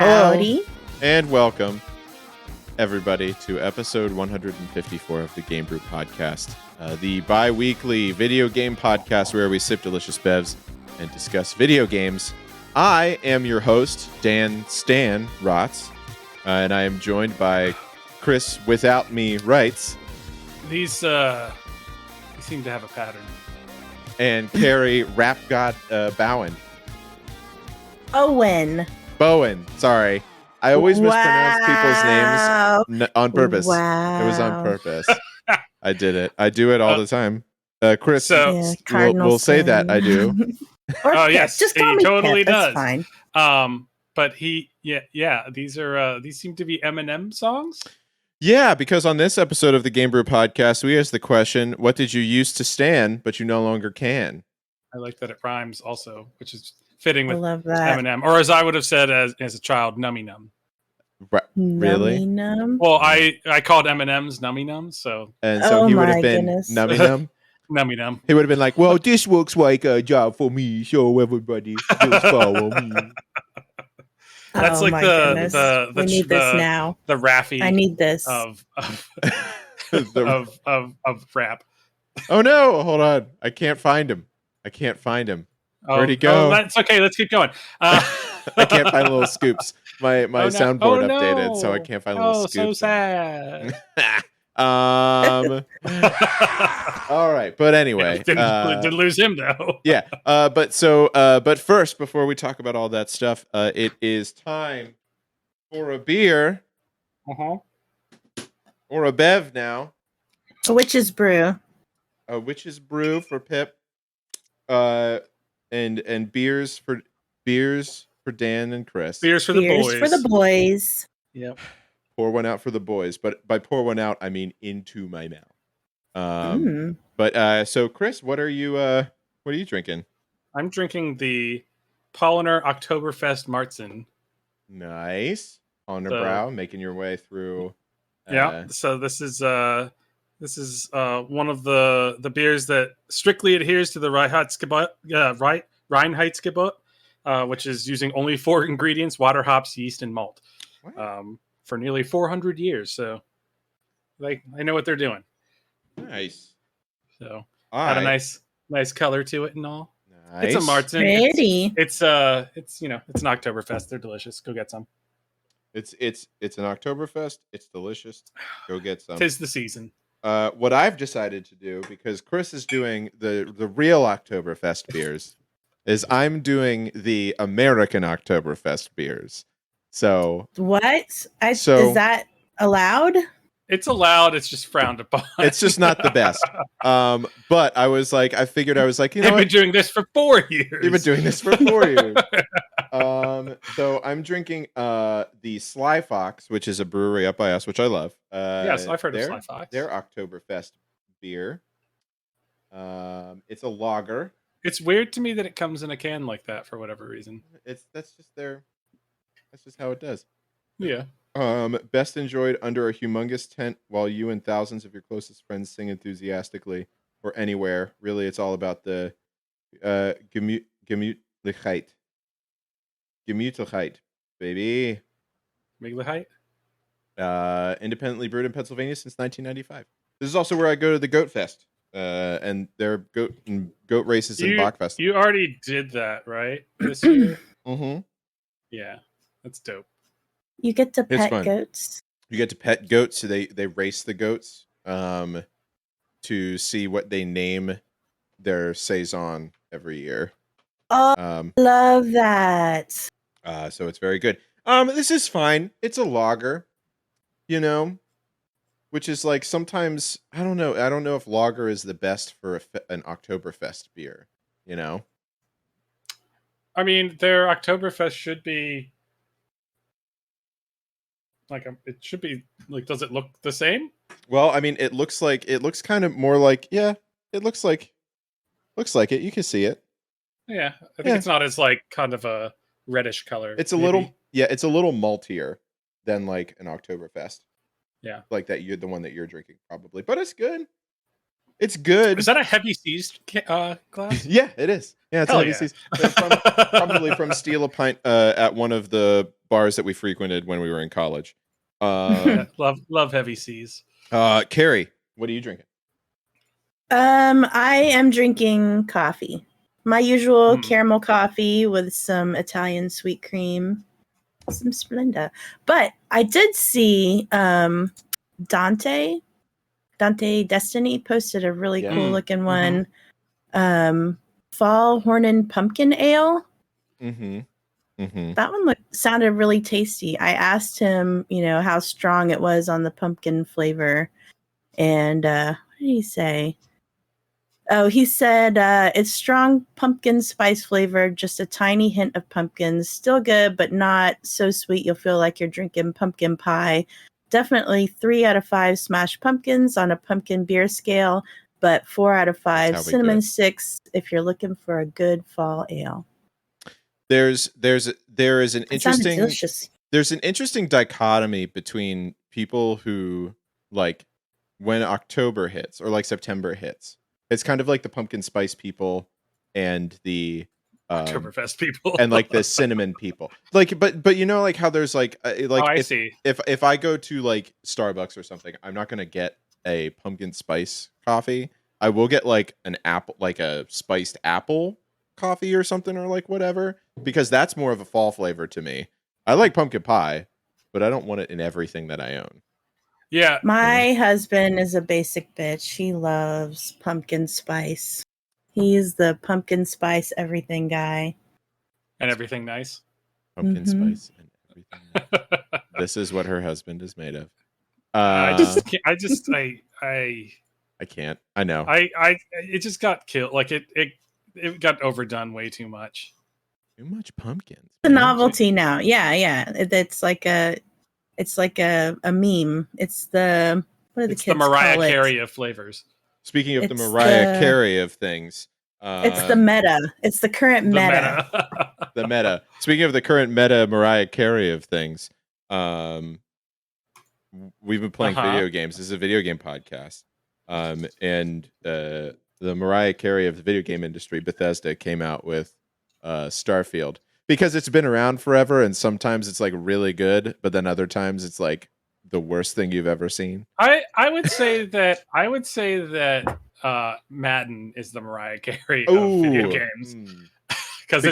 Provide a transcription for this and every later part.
Howdy. Hello, and welcome, everybody, to episode 154 of the Game Brew Podcast, the bi-weekly video game podcast where we sip delicious bevs and discuss video games. I am your host, Dan Stan Rotz, and I am joined by Chris Without Me Writes. These seem to have a pattern. And Kari Rap God Bowen. Bowen, sorry. I always mispronounce people's names on purpose. Wow. It was on purpose. I did it. I do it all the time. Chris, we'll say that I do. Or yes, just call he me totally Pip, does. that's fine. But these seem to be Eminem songs. Yeah, because on this episode of the Game Brew Podcast, we asked the question, what did you used to stand, but you no longer can? I like that it rhymes also, which is fitting with I love that. Eminem. Or as I would have said as a child, Nummy Num. Really? Nummy Num? Well, I called M&M's Nummy Num, so... And so he would have been goodness. Nummy Num? Nummy Num. He would have been like, well, this looks like a job for me, so everybody just follow me. That's like the we need this now. The Raffi. I need this of rap. Oh no! Hold on, I can't find him. Where'd he go? Oh, that's okay. Let's keep going. I can't find little scoops. My soundboard updated, so I can't find little scoops. Oh, so sad. All right, but anyway, didn't lose him though. Yeah. But first, before we talk about all that stuff, it is time for a beer or a bev now. A witch's brew. A witch's brew for Pip, and beers for Dan and Chris. Beers for the boys. Yep. Pour one out for the boys, but by pour one out, I mean into my mouth. But so Chris, what are you drinking? I'm drinking the Polliner Oktoberfest Marzen. Nice. On the brow, making your way through. Yeah. So this is one of the beers that strictly adheres to the Reinheitsgebot, which is using only 4 ingredients: water, hops, yeast, and malt. For nearly 400 years. So I know what they're doing. Nice. So got a nice color to it and all. Nice. It's a Marzen. Pretty. It's an Oktoberfest. They're delicious. Go get some. It's an Oktoberfest. It's delicious. Go get some. 'Tis the season. What I've decided to do, because Chris is doing the real Oktoberfest beers, is I'm doing the American Oktoberfest beers. So what? Is that allowed? It's allowed. It's just frowned upon. It's just not the best. But I was like, I've been doing this for 4 years. You've been doing this for 4 years. So I'm drinking the Sly Fox, which is a brewery up by us, which I love. Yes, I've heard of Sly Fox. Their Oktoberfest beer. It's a lager. It's weird to me that it comes in a can like that for whatever reason. That's just how it does. Yeah. Best enjoyed under a humongous tent while you and thousands of your closest friends sing enthusiastically or anywhere. Really, it's all about the Gemütlichkeit. Gemütlichkeit, baby. Gemütlichkeit? Independently brewed in Pennsylvania since 1995. This is also where I go to the Goat Fest. And their goat races and Bach Fest. You already did that, right? This year? Mm-hmm. Yeah. That's dope. You get to pet goats. You get to pet goats. So they race the goats to see what they name their saison every year. Oh, love that. So it's very good. This is fine. It's a lager, which is like sometimes I don't know if lager is the best for an Oktoberfest beer. I mean, their Oktoberfest should be. It should be does it look the same? Well, I mean, it looks kind of more like, it looks like it. You can see it. Yeah. I think it's not as kind of a reddish color. It's a little maltier than like an Oktoberfest. Yeah. Like that, you're the one that you're drinking probably, but it's good. It's good. Is that a heavy seas glass? Yeah, it is. Yeah, it's heavy seas. Probably from Steal a Pint at one of the bars that we frequented when we were in college. Love heavy seas. Kari, what are you drinking? I am drinking coffee. My usual caramel coffee with some Italian sweet cream, some Splenda. But I did see Dante Destiny posted a really cool looking one. Fall Hornin Pumpkin Ale. That one sounded really tasty. I asked him, how strong it was on the pumpkin flavor. And what did he say? Oh, he said it's strong pumpkin spice flavor, just a tiny hint of pumpkins. Still good, but not so sweet you'll feel like you're drinking pumpkin pie. Definitely 3 out of 5 smashed pumpkins on a pumpkin beer scale, but 4 out of 5 cinnamon sticks if you're looking for a good fall ale. There is an interesting dichotomy between people who like when October hits or like September hits. It's kind of like the pumpkin spice people and the Oktoberfest people and like the cinnamon people. Like, but like how there's like I see. If I go to like Starbucks or something, I'm not gonna get a pumpkin spice coffee. I will get like an apple, like a spiced apple coffee or something or like whatever, because that's more of a fall flavor to me. I like pumpkin pie, but I don't want it in everything that I own. Yeah. My husband is a basic bitch. He loves pumpkin spice. He's the pumpkin spice everything guy. And everything nice. Pumpkin spice and everything nice. This is what her husband is made of. I can't. I know. It just got killed. Like it got overdone way too much. Too much pumpkins. The novelty now. Yeah. It's like a meme. It's the kids the Mariah call it? Carey of flavors. Speaking of the Mariah Carey of things, it's the meta. It's the current meta. The meta. Speaking of the current meta Mariah Carey of things, we've been playing video games. This is a video game podcast, and the Mariah Carey of the video game industry, Bethesda, came out with Starfield. Because it's been around forever, and sometimes it's like really good, but then other times it's like the worst thing you've ever seen. I would say that Madden is the Mariah Carey of video games because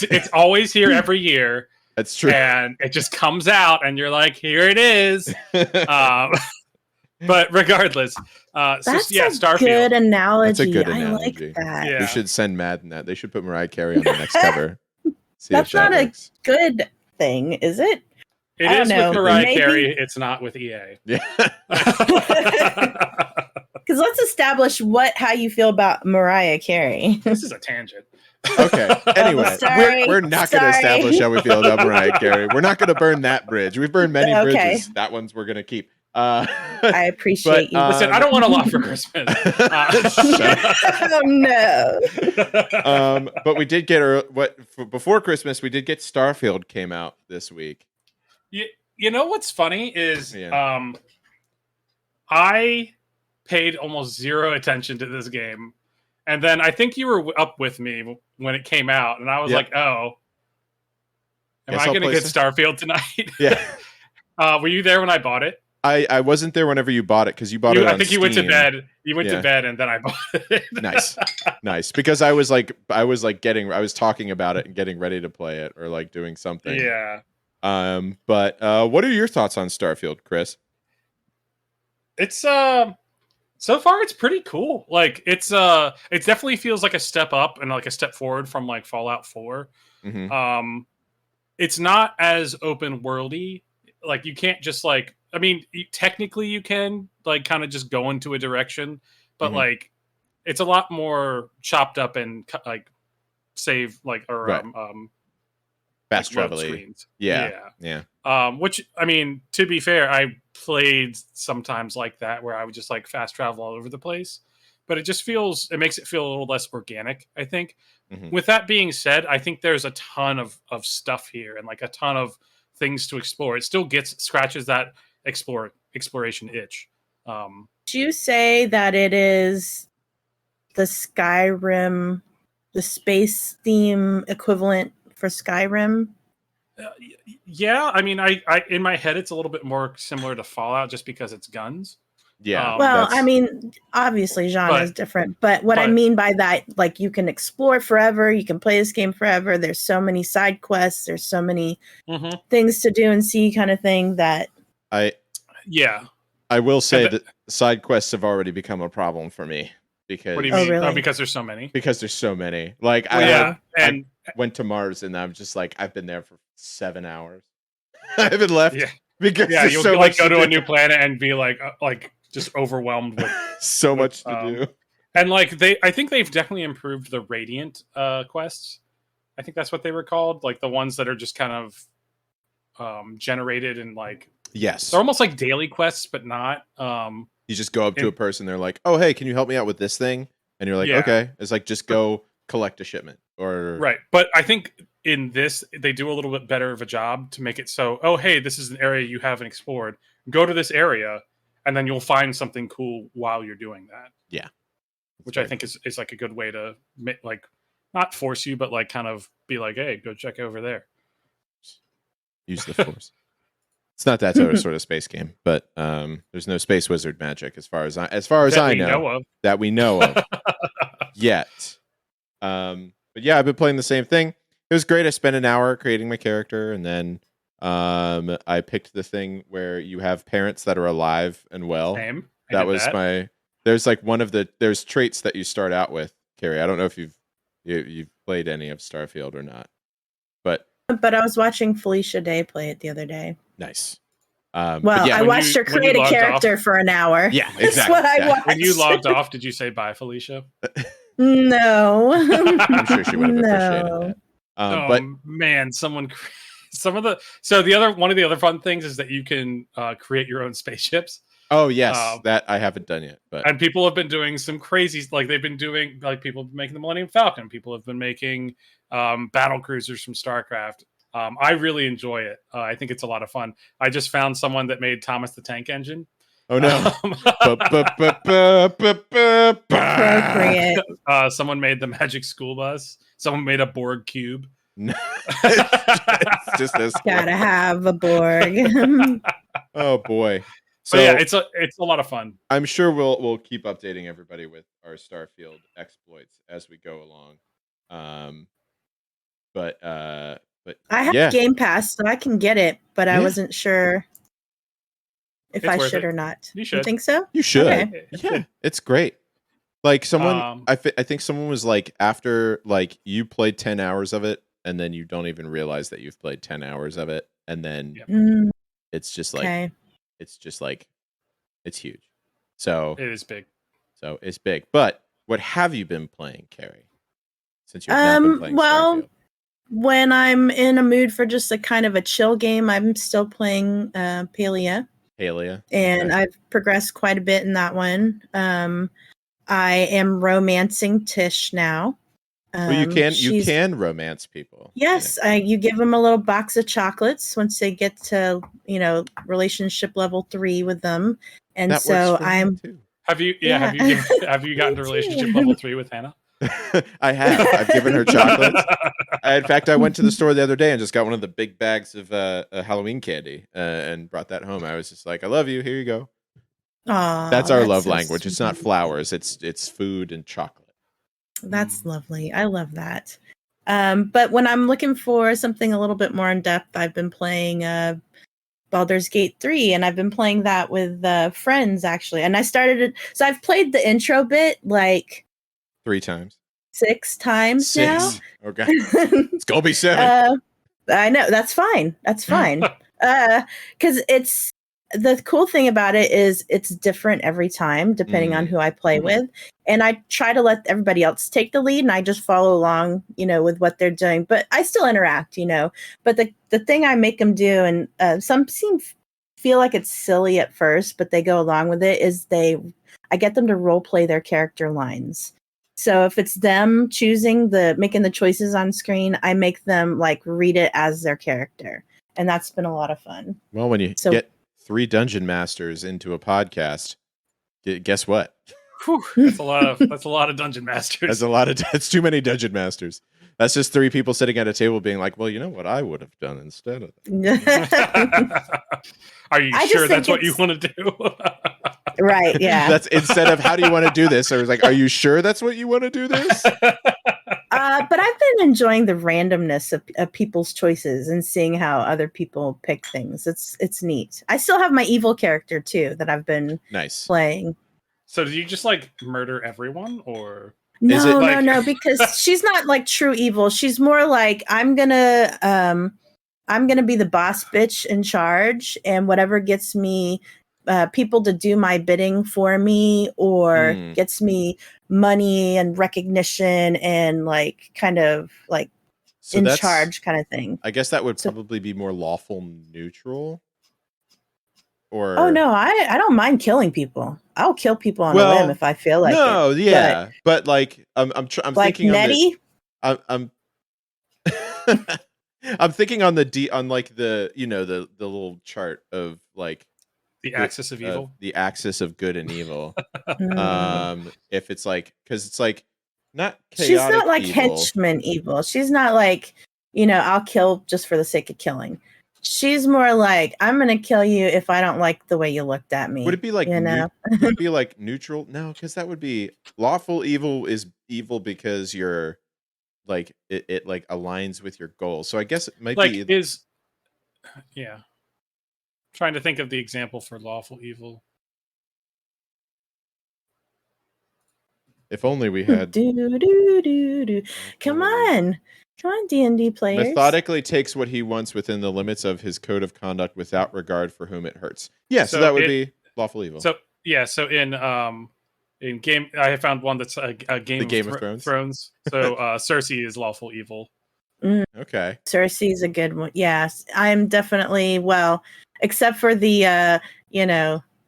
it's always here every year. That's true, and it just comes out, and you're like, here it is. But regardless, Starfield. Good analogy. That's a good analogy. I like that. Yeah. We should send Madden that. They should put Mariah Carey on the next cover. That's not a good thing, is it? It is with Mariah Carey. It's not with EA. Yeah. Because let's establish how you feel about Mariah Carey. This is a tangent. Okay. Anyway, we're not going to establish how we feel about Mariah Carey. We're not going to burn that bridge. We've burned many bridges. That one's we're going to keep. I appreciate you. Listen, I don't want a lot for Christmas. Oh no. But we did get before Christmas. We did get Starfield came out this week. You know what's funny is I paid almost zero attention to this game, and then I think you were up with me when it came out, and I was like, "Oh, am I going to get Starfield tonight?" Yeah. Were you there when I bought it? I wasn't there whenever you bought it because you bought it on I think Steam. You went to bed. You went to bed and then I bought it. Nice. Because I was talking about it and getting ready to play it or like doing something. Yeah. But what are your thoughts on Starfield, Chris? It's so far it's pretty cool. Like it definitely feels like a step up and like a step forward from like Fallout 4. Mm-hmm. It's not as open worldy. Like you can't just like. I mean, technically you can like kind of just go into a direction, but like it's a lot more chopped up and like save like or fast travel screens. Yeah. Which I mean, to be fair, I played sometimes like that where I would just like fast travel all over the place, but it makes it feel a little less organic, I think. Mm-hmm. With that being said, I think there's a ton of stuff here and like a ton of things to explore. It still scratches that exploration itch. you say that it is the Skyrim, the space theme equivalent for Skyrim? Yeah, I mean, I in my head it's a little bit more similar to Fallout just because it's guns. Yeah. Well, I mean, obviously genre is different, but what I mean by that, like, you can explore forever, you can play this game forever. There's so many side quests, there's so many things to do and see, kind of thing. That I will say that side quests have already become a problem for me because what do you mean? Really? Oh, because there's so many. Because there's so many. Like I went to Mars and I'm just like I've been there for 7 hours. I haven't left. Yeah. Because you'll so like go to a new planet and be like just overwhelmed with so much to do. And like I think they've definitely improved the Radiant quests. I think that's what they were called, like the ones that are just kind of generated and like they're almost like daily quests, but not. You just go up to a person, they're like, "Oh, hey, can you help me out with this thing?" And you're like, "Okay." It's like just go collect a shipment or right. But I think in this they do a little bit better of a job to make it so, oh, hey, this is an area you haven't explored. Go to this area, and then you'll find something cool while you're doing that. Yeah, which I think is like a good way to like not force you, but like kind of be like, hey, go check over there. Use the force. It's not that sort of space game, but there's no space wizard magic as far as I know that we know of yet. But yeah, I've been playing the same thing. It was great. I spent an hour creating my character, and then I picked the thing where you have parents that are alive and well. Same. That was my. There's like there's traits that you start out with, Kari. I don't know if you've played any of Starfield or not, but I was watching Felicia Day play it the other day. Nice. I watched her create a character for an hour. Yeah, exactly. That's what I watched. When you logged off, did you say bye, Felicia? No. I'm sure she would have appreciated that. But man, one of the other fun things is that you can create your own spaceships. Oh yes, that I haven't done yet. But and people have been doing some crazy, like they've been doing, like people have been making the Millennium Falcon. People have been making battle cruisers from StarCraft. I really enjoy it. I think it's a lot of fun. I just found someone that made Thomas the Tank Engine. Oh no! Appropriate. Someone made the Magic School Bus. Someone made a Borg cube. It's just this. Gotta have a Borg. Oh boy! So yeah, it's a lot of fun. I'm sure we'll keep updating everybody with our Starfield exploits as we go along. But I have Game Pass, so I can get it, but I wasn't sure if I should or not. You should. You think so? You should. Okay. Yeah, it's great. Like someone, I think someone was like, after like you played 10 hours of it, and then you don't even realize that you've played 10 hours of it, and then it's just like, it's huge. So it is big. So it's big. But what have you been playing, Kari? Since you've not been playing Starfield? When I'm in a mood for just a kind of a chill game, I'm still playing Palia. And I've progressed quite a bit in that one. I am romancing Tish now. Well, you can romance people. Yes, you give them a little box of chocolates once they get to relationship level 3 with them, and that so I'm. Too. Have you gotten to relationship level 3 with Hannah? I have. I've given her chocolates. In fact, I went to the store the other day and just got one of the big bags of Halloween candy and brought that home. I was just like, "I love you. Here you go." Aww, that's our love language. Sweet. It's not flowers. It's food and chocolate. That's lovely. I love that. But when I'm looking for something a little bit more in depth, I've been playing Baldur's Gate 3, and I've been playing that with friends actually. And I started it. So I've played the intro bit like 3 times. 6 times now. Okay. It's gonna be 7. I know. That's fine. That's fine. Because it's the cool thing about it is it's different every time depending on who I play with. And I try to let everybody else take the lead and I just follow along, with what they're doing. But I still interact, But the thing I make them do, and some feel like it's silly at first, but they go along with it, is I get them to role play their character lines. So if it's them making the choices on screen, I make them like read it as their character. And that's been a lot of fun. Well, when you get 3 dungeon masters into a podcast, Guess what? Whew, that's a lot of dungeon masters. That's too many dungeon masters. That's just 3 people sitting at a table being like, well, you know what I would have done instead of that. Are you sure that's what you want to do? Right, yeah. That's instead of how do you want to do this? I was like, are you sure that's what you want to do this? But I've been enjoying the randomness of people's choices and seeing how other people pick things. It's neat. I still have my evil character too that I've been playing. So do you just like murder everyone, or no, because she's not like true evil. She's more like I'm gonna be the boss bitch in charge, and whatever gets me people to do my bidding for me, or gets me money and recognition and like kind of like in charge kind of thing. I guess that would probably be more lawful neutral. Or oh no, I don't mind killing people. I'll kill people on a whim if I feel like it. But like I'm like thinking Nettie? I'm I'm thinking on like the the little chart of like the axis of evil, the axis of good and evil. If it's like, because it's like not chaotic. She's not like evil. henchman evil. She's not like I'll kill just for the sake of killing. She's more like, I'm gonna kill you if I don't like the way you looked at me. Would it be like would it be like neutral? No, because that would be lawful evil is evil because you're like it like aligns with your goals. So I guess it might be trying to think of the example for lawful evil. If only we had Come on, D&D players. Methodically takes what he wants within the limits of his code of conduct without regard for whom it hurts. Yeah, so that would be lawful evil. So in game, I found one that's a Game of Thrones. So Cersei is lawful evil. Okay, Cersei's a good one. Yes, I'm definitely except for the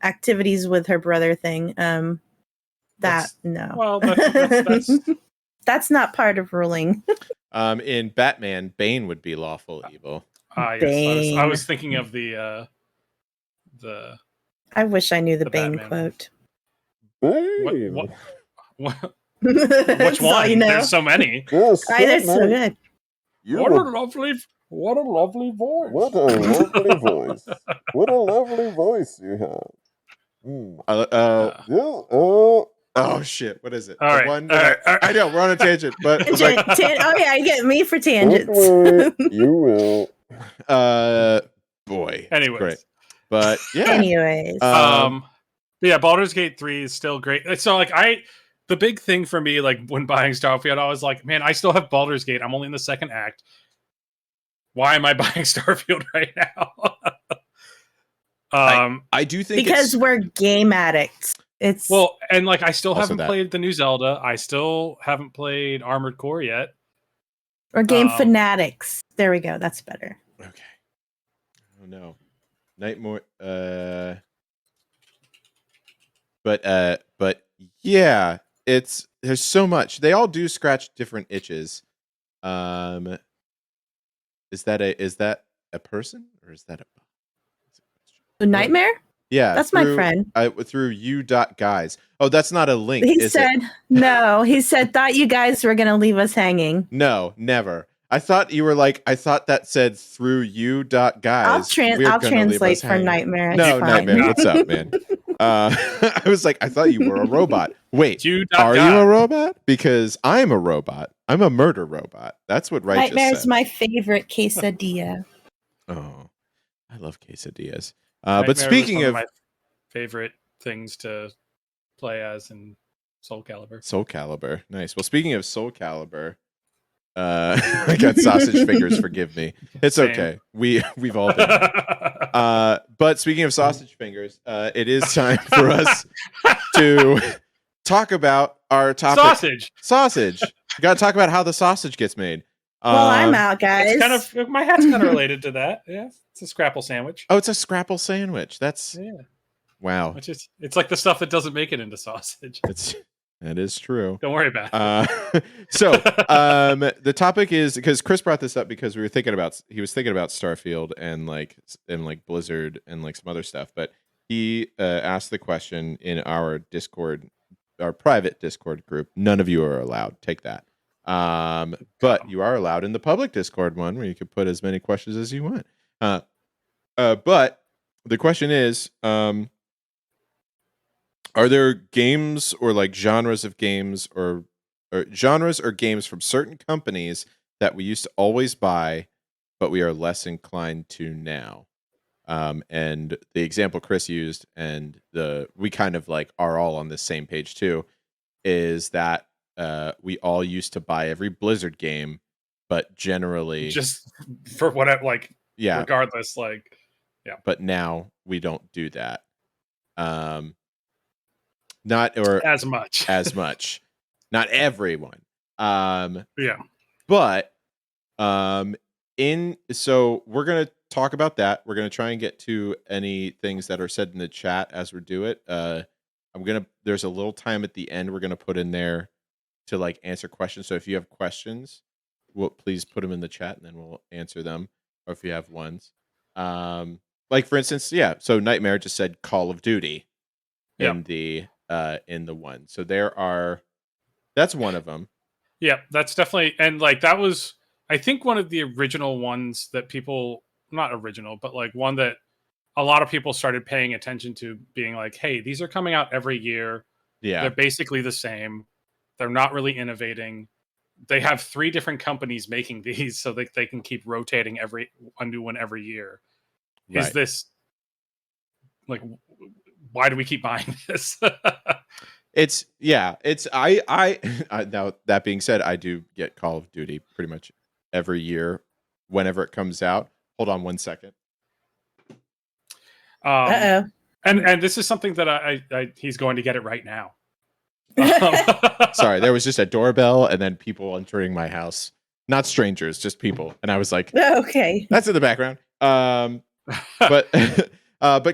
activities with her brother thing. No. Well, that's that's not part of ruling. In Batman, Bane would be lawful evil. Yes, I was thinking of the. I wish I knew the Bane Batman quote. What? Which one? There's so many. Yes, they're so good. What a lovely voice. What a lovely voice. What a lovely voice you have. Oh shit! What is it? All right. I know we're on a tangent, but you get me for tangents. You will. Boy. Anyways, great. But yeah. Anyways, yeah, Baldur's Gate 3 is still great. So like the big thing for me, like when buying Starfield, I was like, man, I still have Baldur's Gate. I'm only in the second act. Why am I buying Starfield right now? I do think because we're game addicts. It's and like I still haven't played the new Zelda. I still haven't played Armored Core yet. Or game fanatics. There we go. That's better. Okay. Oh no, Nightmare. But yeah, there's so much. They all do scratch different itches. Is that a person or is that a Nightmare? Yeah, that's my friend. Through you.guys. Oh, that's not a link. He said no. He said thought you guys were gonna leave us hanging. No, never. I thought you were like. I thought that said through you.guys. I'll translate for Nightmare. No, Nightmare. What's up, man? I was like, I thought you were a robot. Wait, are you a robot? Because I'm a robot. I'm a murder robot. That's what Righteous Nightmare is said. my favorite quesadilla. Oh, I love quesadillas. But speaking of my favorite things to play as in Soul Calibur. Nice. Well, speaking of Soul Calibur, I got sausage fingers. Forgive me. It's Same. Okay. We've all been. But speaking of sausage fingers, it is time for us to talk about our topic. Sausage. We got to talk about how the sausage gets made. Well, I'm out, guys. My hat's kind of related to that. Yeah, it's a scrapple sandwich. Oh, it's a scrapple sandwich. That's wow. It's like the stuff that doesn't make it into sausage. That is true. Don't worry about it. The topic is because Chris brought this up because he was thinking about Starfield and like Blizzard and like some other stuff. But he asked the question in our Discord, our private Discord group. None of you are allowed. Take that. But you are allowed in the public Discord one where you can put as many questions as you want. But the question is, are there games or like genres of games or genres or games from certain companies that we used to always buy, but we are less inclined to now? And the example Chris used, and we kind of like are all on the same page too, is that we all used to buy every Blizzard game, but generally just for whatever, like, yeah, regardless, like, yeah. But now we don't do that. Not or as much. Not everyone. Yeah. But so we're gonna talk about that. We're gonna try and get to any things that are said in the chat as we do it. There's a little time at the end we're gonna put in there to like answer questions. So if you have questions, please put them in the chat and then we'll answer them. Or if you have ones, like for instance, yeah. So Nightmare just said Call of Duty in the one. So that's one of them. Yeah, that's definitely, and like that was, I think, one of the original ones that people, not original, but like one that a lot of people started paying attention to, being like, hey, these are coming out every year. Yeah. They're basically the same. They're not really innovating. They have 3 different companies making these, so they can keep rotating a new one every year. Right. Is this like, why do we keep buying this? I now that being said, I do get Call of Duty pretty much every year whenever it comes out. Hold on one second. And this is something that he's going to get it right now. Sorry, there was just a doorbell and then people entering my house. Not strangers, just people. And I was like, okay. That's in the background. But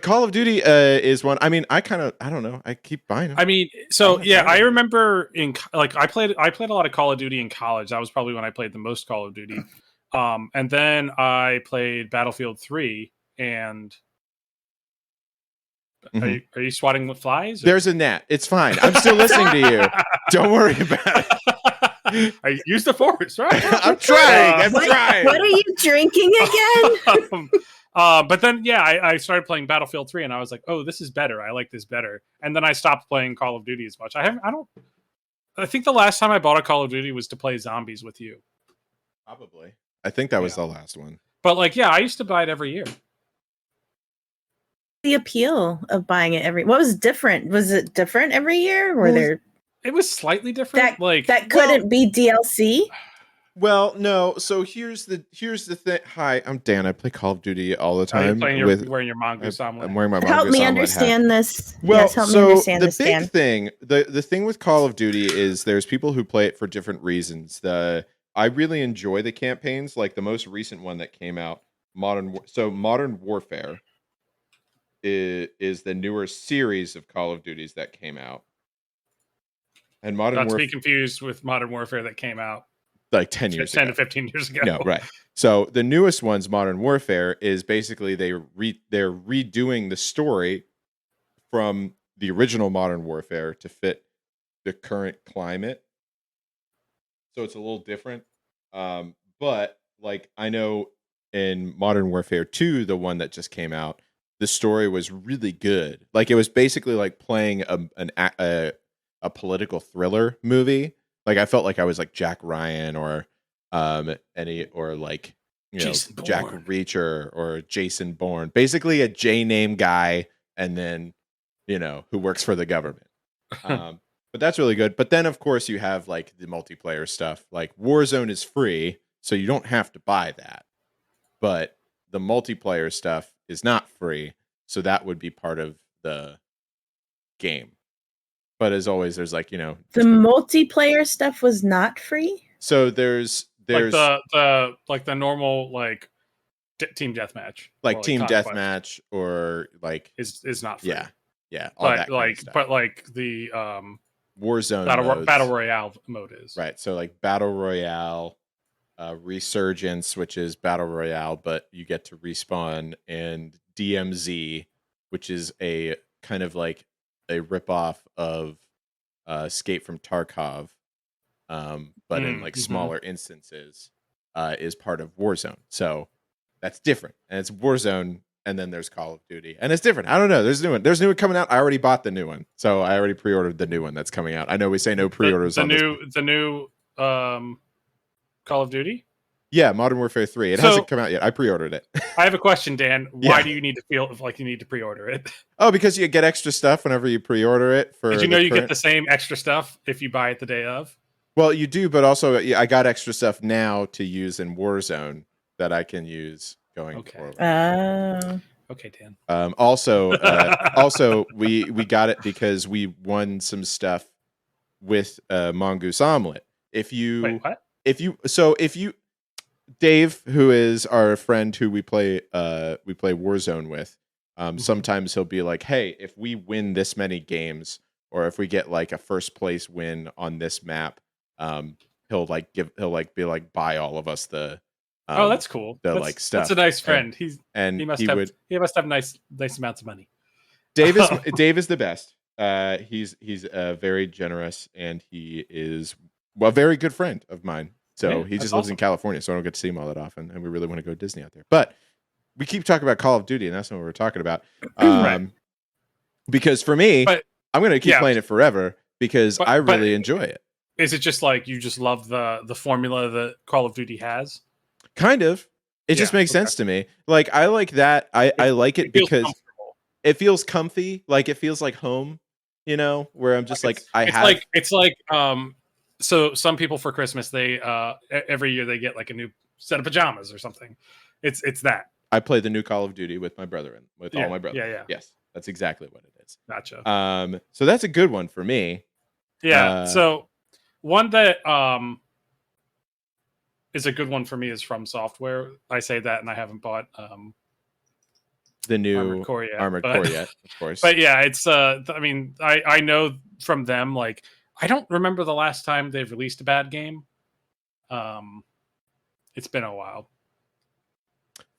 Call of Duty is one. I mean, I don't know. I keep buying them. I mean, so yeah, I remember I played a lot of Call of Duty in college. That was probably when I played the most Call of Duty. And then I played Battlefield 3. And are you swatting with flies? Or? There's a gnat. It's fine. I'm still listening to you. Don't worry about it. I use the force, right? I'm trying. Trying. What are you drinking again? But then, yeah, I started playing Battlefield 3, and I was like, "Oh, this is better. I like this better." And then I stopped playing Call of Duty as much. I think the last time I bought a Call of Duty was to play zombies with you. Probably. I think that was the last one. But like, yeah, I used to buy it every year. The appeal of buying it what was different? Was it different every year? It was slightly different. That couldn't be DLC. Well, no. So here's the thing. Hi, I'm Dan. I play Call of Duty all the time. Wearing your Mongoose omelet. I'm wearing my Mongoose Help me omelet understand hat. this. Well, yes, help me understand the this, big Dan. thing, the thing with Call of Duty is there's people who play it for different reasons. I really enjoy the campaigns. Like the most recent one that came out, Modern Warfare, is the newer series of Call of Duties that came out. And Not to be confused with Modern Warfare that came out like 10 years ago. 10 to 15 years ago. No, right. So the newest one's Modern Warfare is basically they're redoing the story from the original Modern Warfare to fit the current climate. So it's a little different. But like I know in Modern Warfare 2, the one that just came out, the story was really good. Like it was basically like playing a political thriller movie. Like I felt like I was like Jack Ryan or like Jack Reacher or Jason Bourne. Basically a J-name guy and then who works for the government. But that's really good. But then of course you have like the multiplayer stuff. Like Warzone is free, so you don't have to buy that. But the multiplayer stuff is not free, so that would be part of the game. But as always, there's like the multiplayer stuff was not free. So there's like the normal like team deathmatch, like team deathmatch, or like is not free. Yeah. All but like the Warzone battle royale mode is right. So like battle royale, Resurgence, which is battle royale, but you get to respawn, and DMZ, which is a kind of like a ripoff of Escape from Tarkov, but in like smaller instances, is part of Warzone. So that's different, and it's Warzone. And then there's Call of Duty, and it's different. I don't know. There's a new one. There's a new one coming out. I already bought the new one, so I already pre-ordered the new one that's coming out. I know we say no pre-orders on the new Call of Duty. Yeah, Modern Warfare 3. It hasn't come out yet. I pre-ordered it. I have a question, Dan. Why do you need to feel like you need to pre-order it? Oh, because you get extra stuff whenever you pre-order it. Did you know you get the same extra stuff if you buy it the day of? Well, you do, but also I got extra stuff now to use in Warzone that I can use going forward. Okay, Dan. Also, we got it because we won some stuff with Mongoose Omelet. Wait, what? If you Dave, who is our friend who we play Warzone with, sometimes he'll be like, "Hey, if we win this many games, or if we get like a first place win on this map, he'll be like buy all of us the." That's cool. Like stuff. That's a nice friend. He must have nice amounts of money. Dave is the best. He's very generous, and he is a very good friend of mine. So he just lives in California, so I don't get to see him all that often, and we really want to go to Disney out there. But we keep talking about Call of Duty, and that's not what we're talking about. Right. Because for me, I'm going to keep playing it forever because I really enjoy it. Is it just like you just love the formula that Call of Duty has? Kind of. It just makes sense to me. Like I like that. I like it because it feels comfy. Like it feels like home. You know, where I'm just it's like so some people for Christmas they every year they get like a new set of pajamas or something. It's that. I play the new Call of Duty with my brother and with all my brothers. Yeah. Yes, that's exactly what it is. Gotcha. So that's a good one for me. Yeah. So one that is a good one for me is From Software. I say that, and I haven't bought the new Armored Core yet, of course. But yeah, it's I mean, I know from them, like I don't remember the last time they've released a bad game. It's been a while.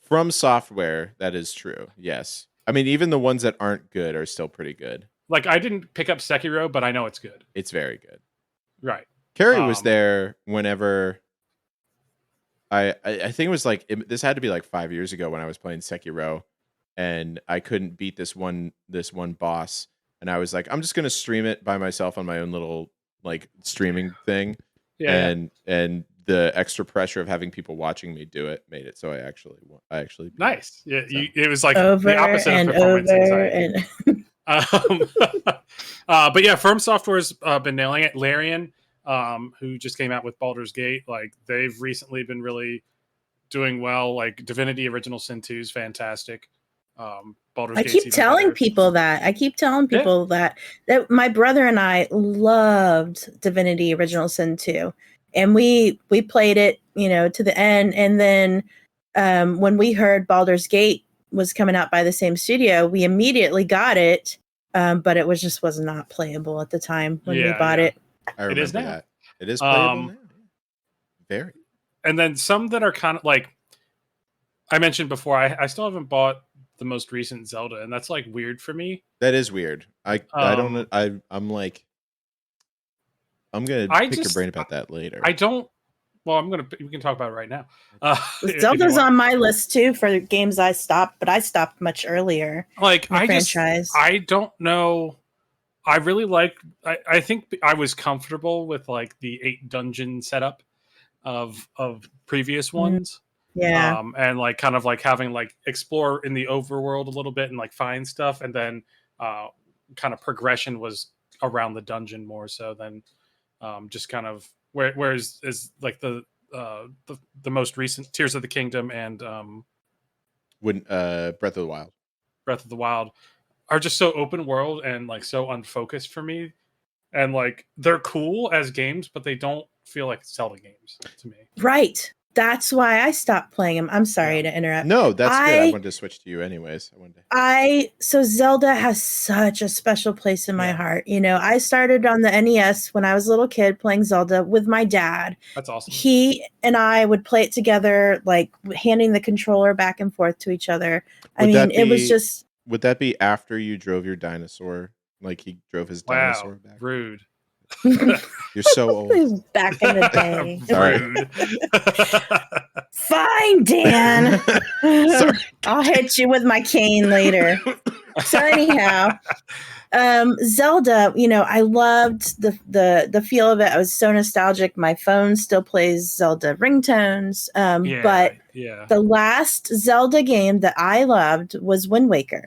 From Software, that is true. Yes. I mean, even the ones that aren't good are still pretty good. Like I didn't pick up Sekiro, but I know it's good. It's very good. Right. Kari was there whenever I think it was like this had to be like 5 years ago when I was playing Sekiro, and I couldn't beat this one boss, and I was like, I'm just gonna stream it by myself on my own little like streaming thing. Yeah. And the extra pressure of having people watching me do it made it so I actually nice. Yeah, so. It was like the opposite of performance anxiety. But yeah, From Software's been nailing it. Larian, who just came out with Baldur's Gate, like they've recently been really doing well. Like Divinity Original Sin 2 is fantastic. Baldur's I keep telling people that. That my brother and I loved Divinity Original Sin 2. And we played it, to the end. And then when we heard Baldur's Gate was coming out by the same studio, we immediately got it. But it was not playable at the time when we bought it. I remember that. It is playable now. Very. And then some that are kind of like I mentioned before, I still haven't bought the most recent Zelda, and that's like weird for me. That is weird. I'm like, I'm gonna pick your brain about that later. We can talk about it right now. Zelda's on my list too for games I stopped, but I stopped much earlier. Like I don't know. I really I think I was comfortable with like the 8 dungeon setup of previous ones. Yeah. And like kind of like having like explore in the overworld a little bit and like find stuff, and then kind of progression was around the dungeon more so than just kind of whereas is like the most recent Tears of the Kingdom and Breath of the Wild are just so open world and like so unfocused for me, and like they're cool as games, but they don't feel like Zelda games to me. Right. That's why I stopped playing them. I'm sorry to interrupt. No, that's good. I wanted to switch to you anyways. So Zelda has such a special place in my heart. I started on the NES when I was a little kid playing Zelda with my dad. That's awesome. He and I would play it together, like handing the controller back and forth to each other. It was just would that be after you drove your dinosaur? Like he drove his Wow, dinosaur back? rude. You're so old. Back in the day. Sorry. Rude. Fine, Dan. Sorry. I'll hit you with my cane later. So anyhow, Zelda, I loved the feel of it. I was so nostalgic. My phone still plays Zelda ringtones. But the last Zelda game that I loved was Wind Waker.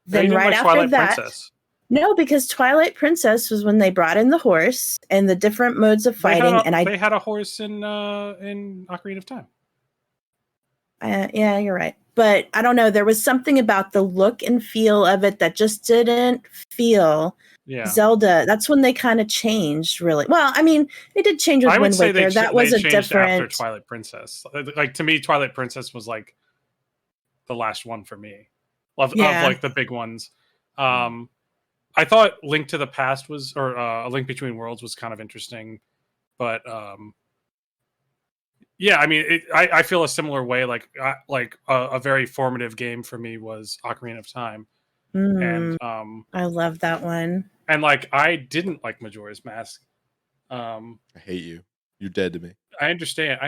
Then right after Twilight that, Princess. no, because Twilight Princess was when they brought in the horse and the different modes of fighting. They had a horse in Ocarina of Time. Yeah, you're right. But I don't know. There was something about the look and feel of it that just didn't feel Zelda. That's when they kind of changed, really. Well, I mean, they did change with Wind Waker. That was a different. After Twilight Princess. Like to me, Twilight Princess was like the last one for me of like the big ones. I thought Link to the Past was, or A Link Between Worlds was kind of interesting, but yeah, I mean, I feel a similar way. Like a very formative game for me was Ocarina of Time, and I love that one. And like, I didn't like Majora's Mask. I hate you. You're dead to me. I understand.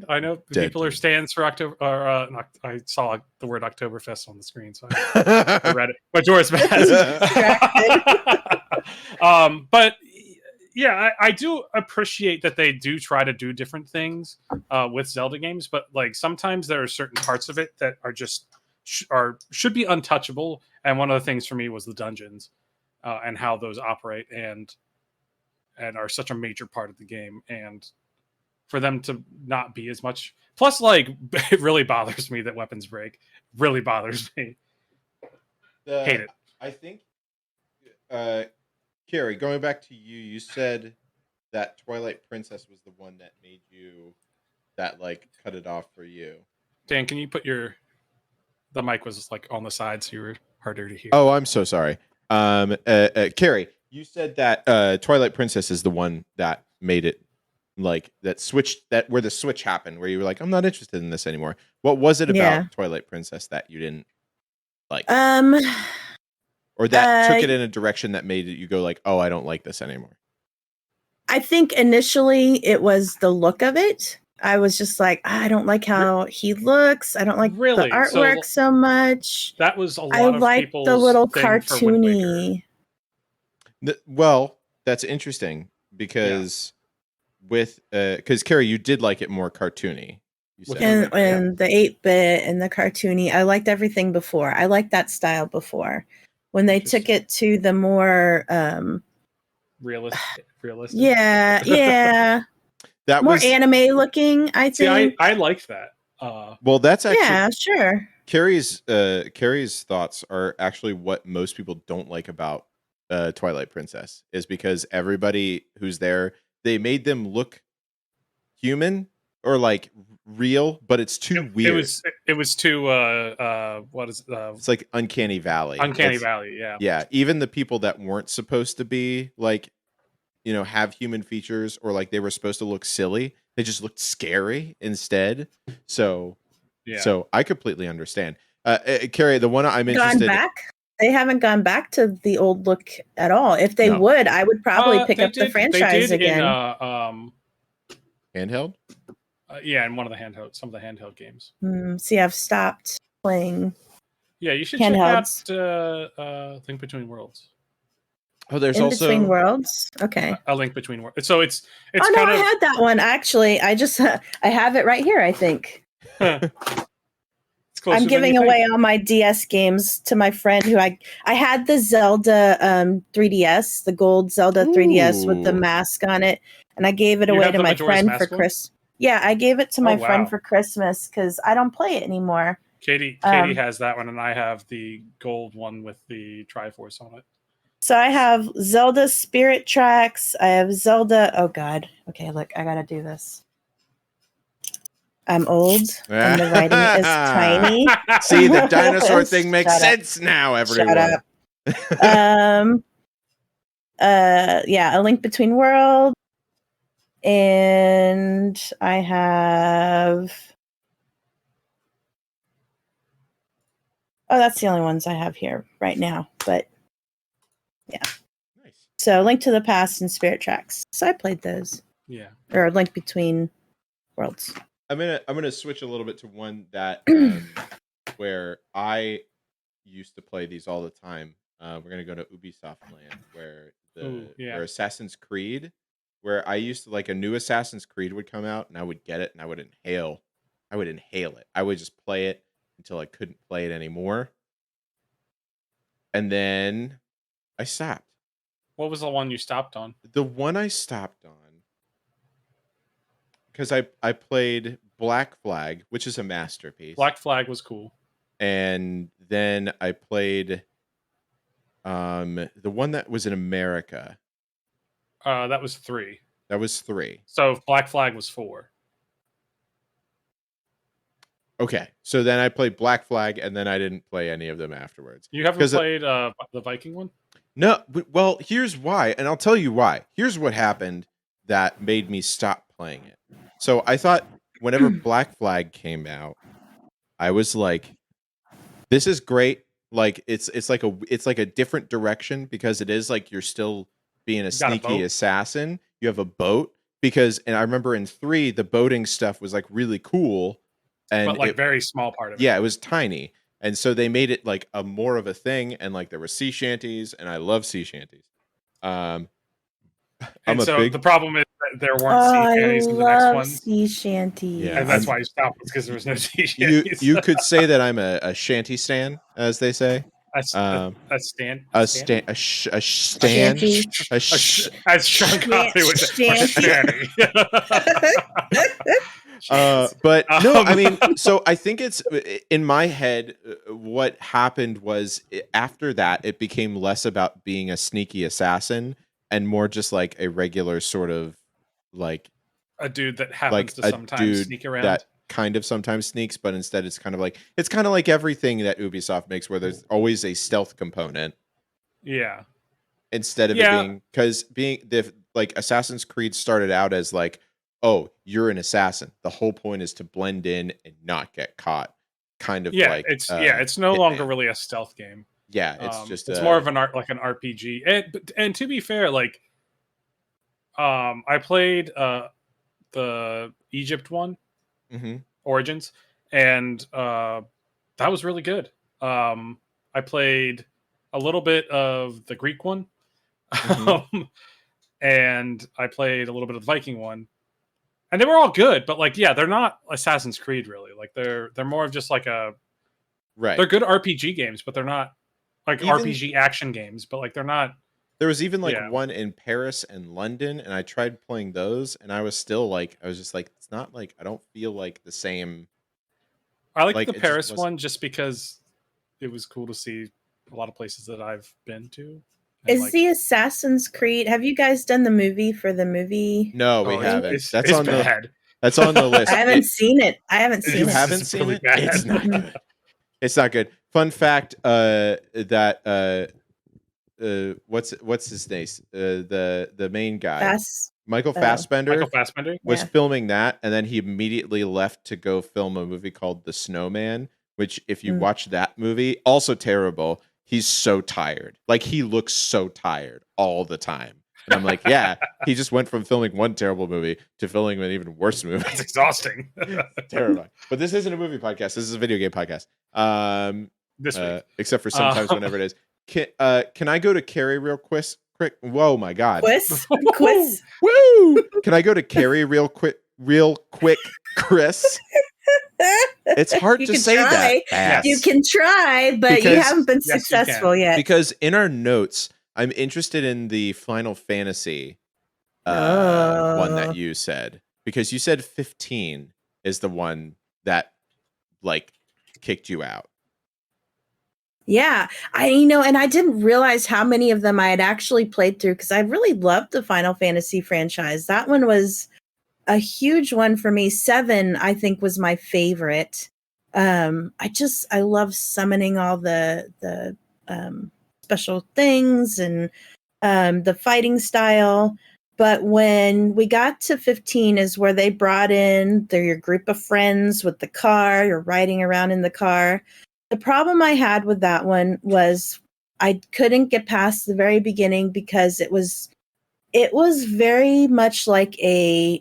I know people are stands for October. Or, I saw the word Oktoberfest on the screen, so I read it. Majora's Mask. But yeah, I do appreciate that they do try to do different things with Zelda games, but like sometimes there are certain parts of it that are just should be untouchable. And one of the things for me was the dungeons and how those operate and are such a major part of the game. And for them to not be as much, plus like it really bothers me that weapons break. Really bothers me. Hate it. I think. Kari, going back to you, you said that Twilight Princess was the one that made you that like cut it off for you. Dan, can you put the mic was like on the side so you were harder to hear. Oh, I'm so sorry. Kari, you said that Twilight Princess is the one that made it like that switched that where the switch happened where you were like, I'm not interested in this anymore. What was it about Twilight Princess that you didn't like? Or that took it in a direction that made it you go like, oh, I don't like this anymore? I think initially it was the look of it. I was just like, I don't like how he looks. I don't like the artwork so much. That was a lot of people's the little cartoony. Well, that's interesting because because Kari, you did like it more cartoony. You said. And the 8-bit and the cartoony. I liked everything before. I liked that style before. When they took it to the more realistic. Yeah. That more was anime looking, I think. See, I liked that. Well, that's actually sure. Kari's thoughts are actually what most people don't like about Twilight Princess is because everybody who's there, they made them look human or like real, but it's too weird. It was too what is it's like Uncanny Valley. Valley, yeah. Yeah, even the people that weren't supposed to be like, have human features or like they were supposed to look silly, they just looked scary instead. So I completely understand. Kari, the one I'm interested in. They haven't gone back to the old look at all. If they would, I would probably pick up the franchise again. Handheld? Yeah, in some of the handheld games. See, I've stopped playing. Yeah, you should handhelds. Check out Link Between Worlds. Oh, there's also Between Worlds. Okay, A Link Between Worlds. So it's. Oh no, I had that one actually. I have it right here. I think. I'm giving away all my DS games to my friend who I had the Zelda 3DS, the gold Zelda 3DS with the mask on it, and I gave it away to my friend for Christmas. Yeah, I gave it to my friend for Christmas because I don't play it anymore. Katie has that one, and I have the gold one with the Triforce on it. So I have Zelda Spirit Tracks. I have Zelda. Oh God. Okay, look, I gotta do this. I'm old and the writing is tiny. See, the dinosaur thing makes sense now, everyone. Shut up. A Link Between Worlds. And I have Oh, that's the only ones I have here right now. But yeah. Nice. So Link to the Past and Spirit Tracks. So I played those. Yeah. Or Link Between Worlds. I'm gonna switch a little bit to one that where I used to play these all the time. We're gonna go to Ubisoft land where where Assassin's Creed, where I used to like a new Assassin's Creed would come out and I would get it and I would inhale it. I would just play it until I couldn't play it anymore. And then I stopped. What was the one you stopped on? The one I stopped on, because I played Black Flag, which is a masterpiece. Black Flag was cool. And then I played the one that was in America. That was 3. That was 3. So Black Flag was 4. Okay, so then I played Black Flag, and then I didn't play any of them afterwards. You haven't played the Viking one? No, well, here's why, and I'll tell you why. Here's what happened that made me stop playing it. So I thought whenever Black Flag came out, I was like, this is great. Like it's like a different direction because it is like you're still being a sneaky assassin. You have a boat and I remember in 3 the boating stuff was like really cool. And but very small part of it. Yeah, it was tiny. And so they made it like a more of a thing, and like there were sea shanties, and I love sea shanties. The problem is that there weren't sea shanties in the next one. Sea shanties. Yeah, and that's why you stopped, because there was no sea shanties. You could say that I'm a shanty stan, as they say. A stan. As Sean Connery would say. But no, I mean, so I think it's in my head. What happened was after that, it became less about being a sneaky assassin and more just like a regular sort of like a dude that happens to sometimes sneak around. That kind of sometimes sneaks, but instead it's kind of like everything that Ubisoft makes, where there's always a stealth component. Yeah. Instead of it being like Assassin's Creed started out as like, oh, you're an assassin. The whole point is to blend in and not get caught. Kind of like it's no longer really a stealth game. Yeah, it's more of an RPG. And to be fair, like I played the Egypt one, Origins, and that was really good. I played a little bit of the Greek one, and I played a little bit of the Viking one. And they were all good, but they're not Assassin's Creed really. Like they're more of just like a They're good RPG games, but they're not like RPG action games. But like they're not. There was even one in Paris and London, and I tried playing those, and I was just like, it's not like I don't feel like the same. I like the Paris one just because it was cool to see a lot of places that I've been to. Is the Assassin's Creed? Have you guys done the movie for the movie? No, we haven't. That's on bad. That's on the list. I haven't seen it. You haven't seen it? It's not good. It's not good. Fun fact: that what's his name? The main guy, Michael Fassbender. Was filming that, and then he immediately left to go film a movie called The Snowman. Which, if you watch that movie, also terrible. He's so tired. Like, he looks so tired all the time. And I'm like, yeah, he just went from filming one terrible movie to filming an even worse movie. It's exhausting. Terrifying. But this isn't a movie podcast. This is a video game podcast. This week. Except for sometimes whenever it is. Can I go to Kari real quick? Whoa, my God. Quiz? Woo! Can I go to Kari real quick, Chris? It's hard to say that fast. You can try, but you haven't been successful yet. Because in our notes, I'm interested in the Final Fantasy one that you said. Because you said 15 is the one that kicked you out. Yeah, and I didn't realize how many of them I had actually played through, because I really loved the Final Fantasy franchise. That one was a huge one for me. 7, I think, was my favorite. I love summoning all the special things and the fighting style. But when we got to 15 is where they brought in your group of friends with the car. You're riding around in the car. The problem I had with that one was I couldn't get past the very beginning because it was very much like a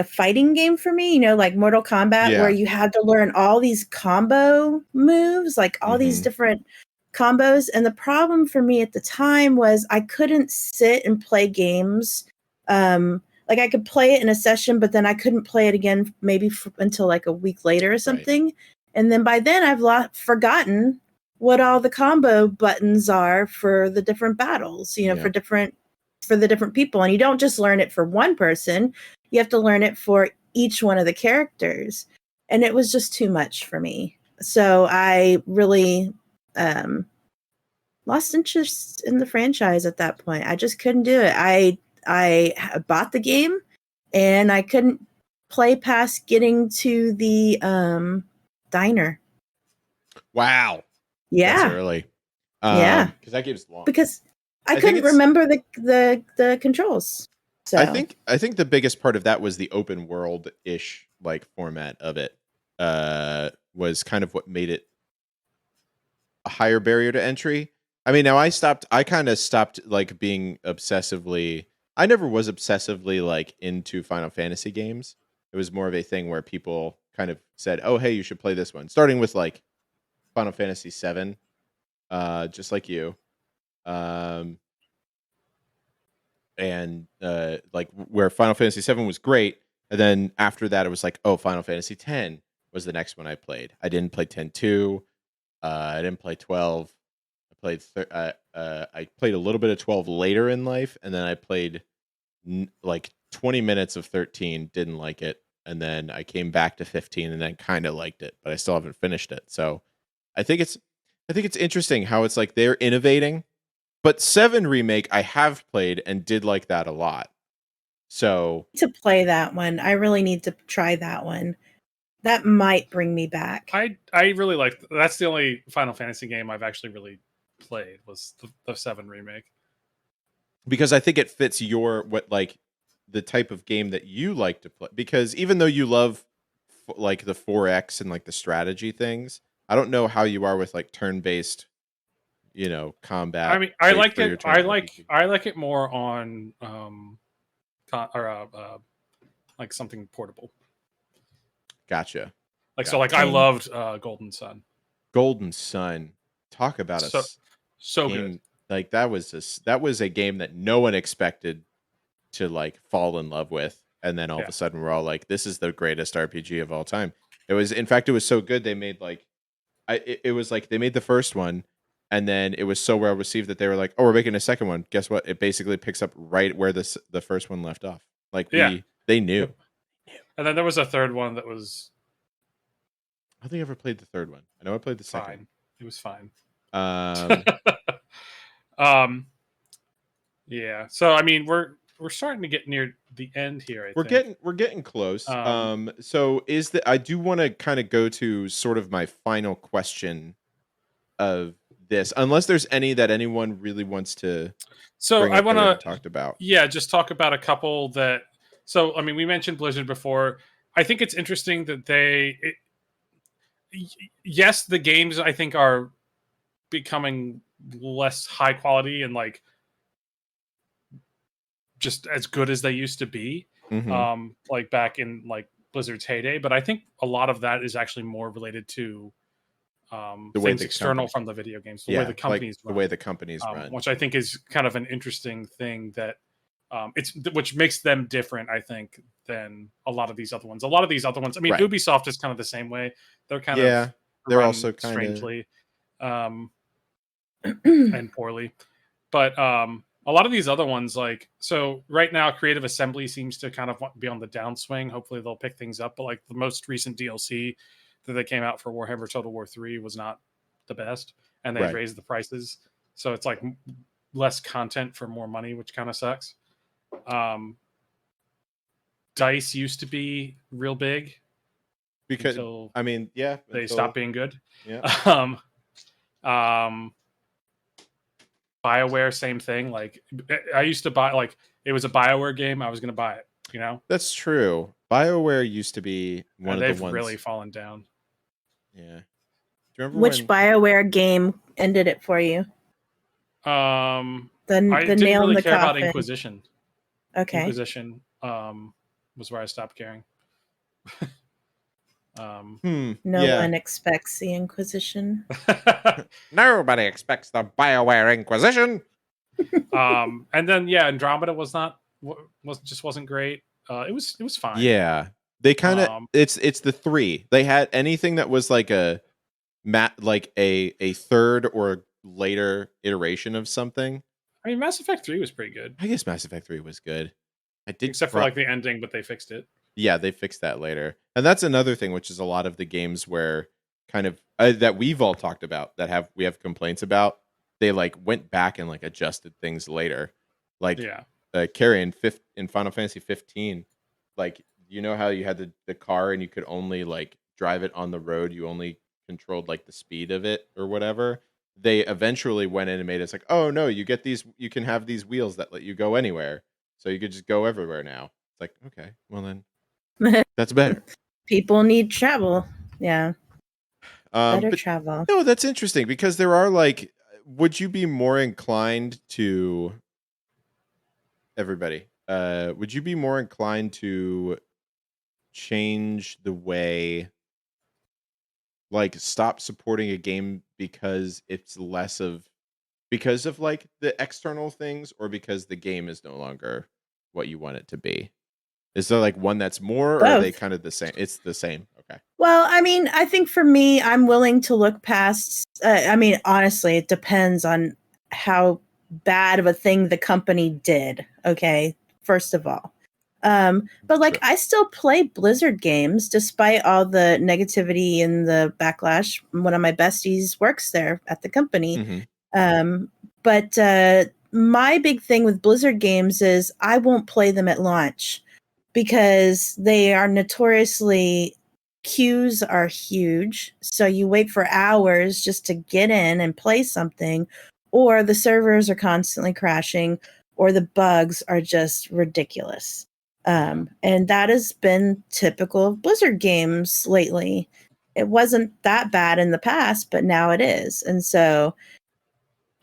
fighting game for me, like Mortal Kombat, where you had to learn all these combo moves, like all these different combos. And the problem for me at the time was I couldn't sit and play games. Like I could play it in a session, but then I couldn't play it again maybe until like a week later or something. Right. And then by then I've forgotten what all the combo buttons are for the different battles, for the different people. And you don't just learn it for one person. You have to learn it for each one of the characters. And it was just too much for me. So I really lost interest in the franchise at that point. I just couldn't do it. I bought the game and I couldn't play past getting to the diner. Wow. Yeah. That's early. Yeah. Because that game's long. Because I couldn't remember the controls. So I think the biggest part of that was the open world-ish like format of it. Was kind of what made it a higher barrier to entry. I mean, now I kind of stopped like being obsessively. I never was obsessively like into Final Fantasy games. It was more of a thing where people kind of said, "Oh, hey, you should play this one." Starting with like Final Fantasy VII, just like you, and like where Final Fantasy VII was great, and then after that, it was like, "Oh, Final Fantasy X was the next one I played." I didn't play 10-2. I didn't play 12. I played a little bit of 12 later in life, and then I played like 20 minutes of 13, didn't like it, and then I came back to 15 and then kind of liked it, but I still haven't finished it. So I think it's interesting how it's like they're innovating, but 7 Remake I have played and did like that a lot. So to play that one, I really need to try that one. That might bring me back. I really like that's the only Final Fantasy game I've actually really played was the 7 Remake. Because I think it fits the type of game that you like to play. Because even though you love like the 4X and like the strategy things, I don't know how you are with like turn-based, combat. I mean, I like it. I like it more on like something portable. Gotcha. So like I loved Golden Sun. Golden Sun. Talk about so game. Good. Like that was a game that no one expected to like fall in love with, and then all of a sudden we're all like, this is the greatest RPG of all time. It was so good they made like it was like they made the first one, and then it was so well received that they were like, oh, we're making a second one. Guess what? It basically picks up right where the first one left off. Like they knew. And then there was a third one that was. I don't think I ever played the third one. I know I played the second. It was fine. Yeah. So I mean, we're starting to get near the end here. We're getting close. So I do want to kind of go to sort of my final question of this, unless there's any that anyone really wants to. So I want to talk about. Yeah, just talk about a couple that. So I mean, we mentioned Blizzard before. I think it's interesting that yes, the games I think are becoming less high quality and like just as good as they used to be, like back in like Blizzard's heyday. But I think a lot of that is actually more related to things external from the video games, the way the companies run, which I think is kind of an interesting thing that which makes them different, I think, than a lot of these other ones. I mean, Ubisoft is kind of the same way. They're kind of they're also kind strangely and poorly, but a lot of these other ones, like, so right now Creative Assembly seems to kind of be on the downswing. Hopefully they'll pick things up, but like the most recent DLC that they came out for Warhammer Total War 3 was not the best, and they raised the prices, so it's like less content for more money, which kind of sucks. DICE used to be real big because they stopped being good. BioWare, same thing. Like I used to buy, like it was a BioWare game, I was going to buy it. That's true. BioWare used to be one of the ones. They've really fallen down. Yeah. Do you remember Which BioWare game ended it for you? I The didn't nail in really the care about coffin. Inquisition. Okay. Inquisition was where I stopped caring. No one expects the Inquisition. Nobody expects the BioWare Inquisition. And then Andromeda wasn't great. It was fine. Yeah, they kind of it's the 3. They had anything that was like a third or later iteration of something. I mean, Mass Effect 3 was pretty good. I guess Mass Effect 3 was good. Except for like the ending, but they fixed it. Yeah, they fixed that later. And that's another thing, which is a lot of the games where kind of that we've all talked about that we have complaints about. They like went back and like adjusted things later. Like Kari in Final Fantasy 15, like you know how you had the car and you could only like drive it on the road, you only controlled like the speed of it or whatever. They eventually went in and made it like, oh no, you can have these wheels that let you go anywhere. So you could just go everywhere now. It's like, okay, well then that's better. People need travel. Yeah. Better but, travel. No, that's interesting because there are like, would you be more inclined to everybody? Would you be more inclined to change the way, like, stop supporting a game because it's because of like the external things, or because the game is no longer what you want it to be? Is there like one that's more, or are they kind of the same? It's the same. Okay. Well, I mean, I think for me, I'm willing to look past. I mean, honestly, it depends on how bad of a thing the company did. Okay, first of all. But like, I still play Blizzard games despite all the negativity and the backlash. One of my besties works there at the company. But my big thing with Blizzard games is I won't play them at launch because they are notoriously, queues are huge. So you wait for hours just to get in and play something, or the servers are constantly crashing, or the bugs are just ridiculous. And that has been typical of Blizzard games lately. It wasn't that bad in the past, but now it is. And so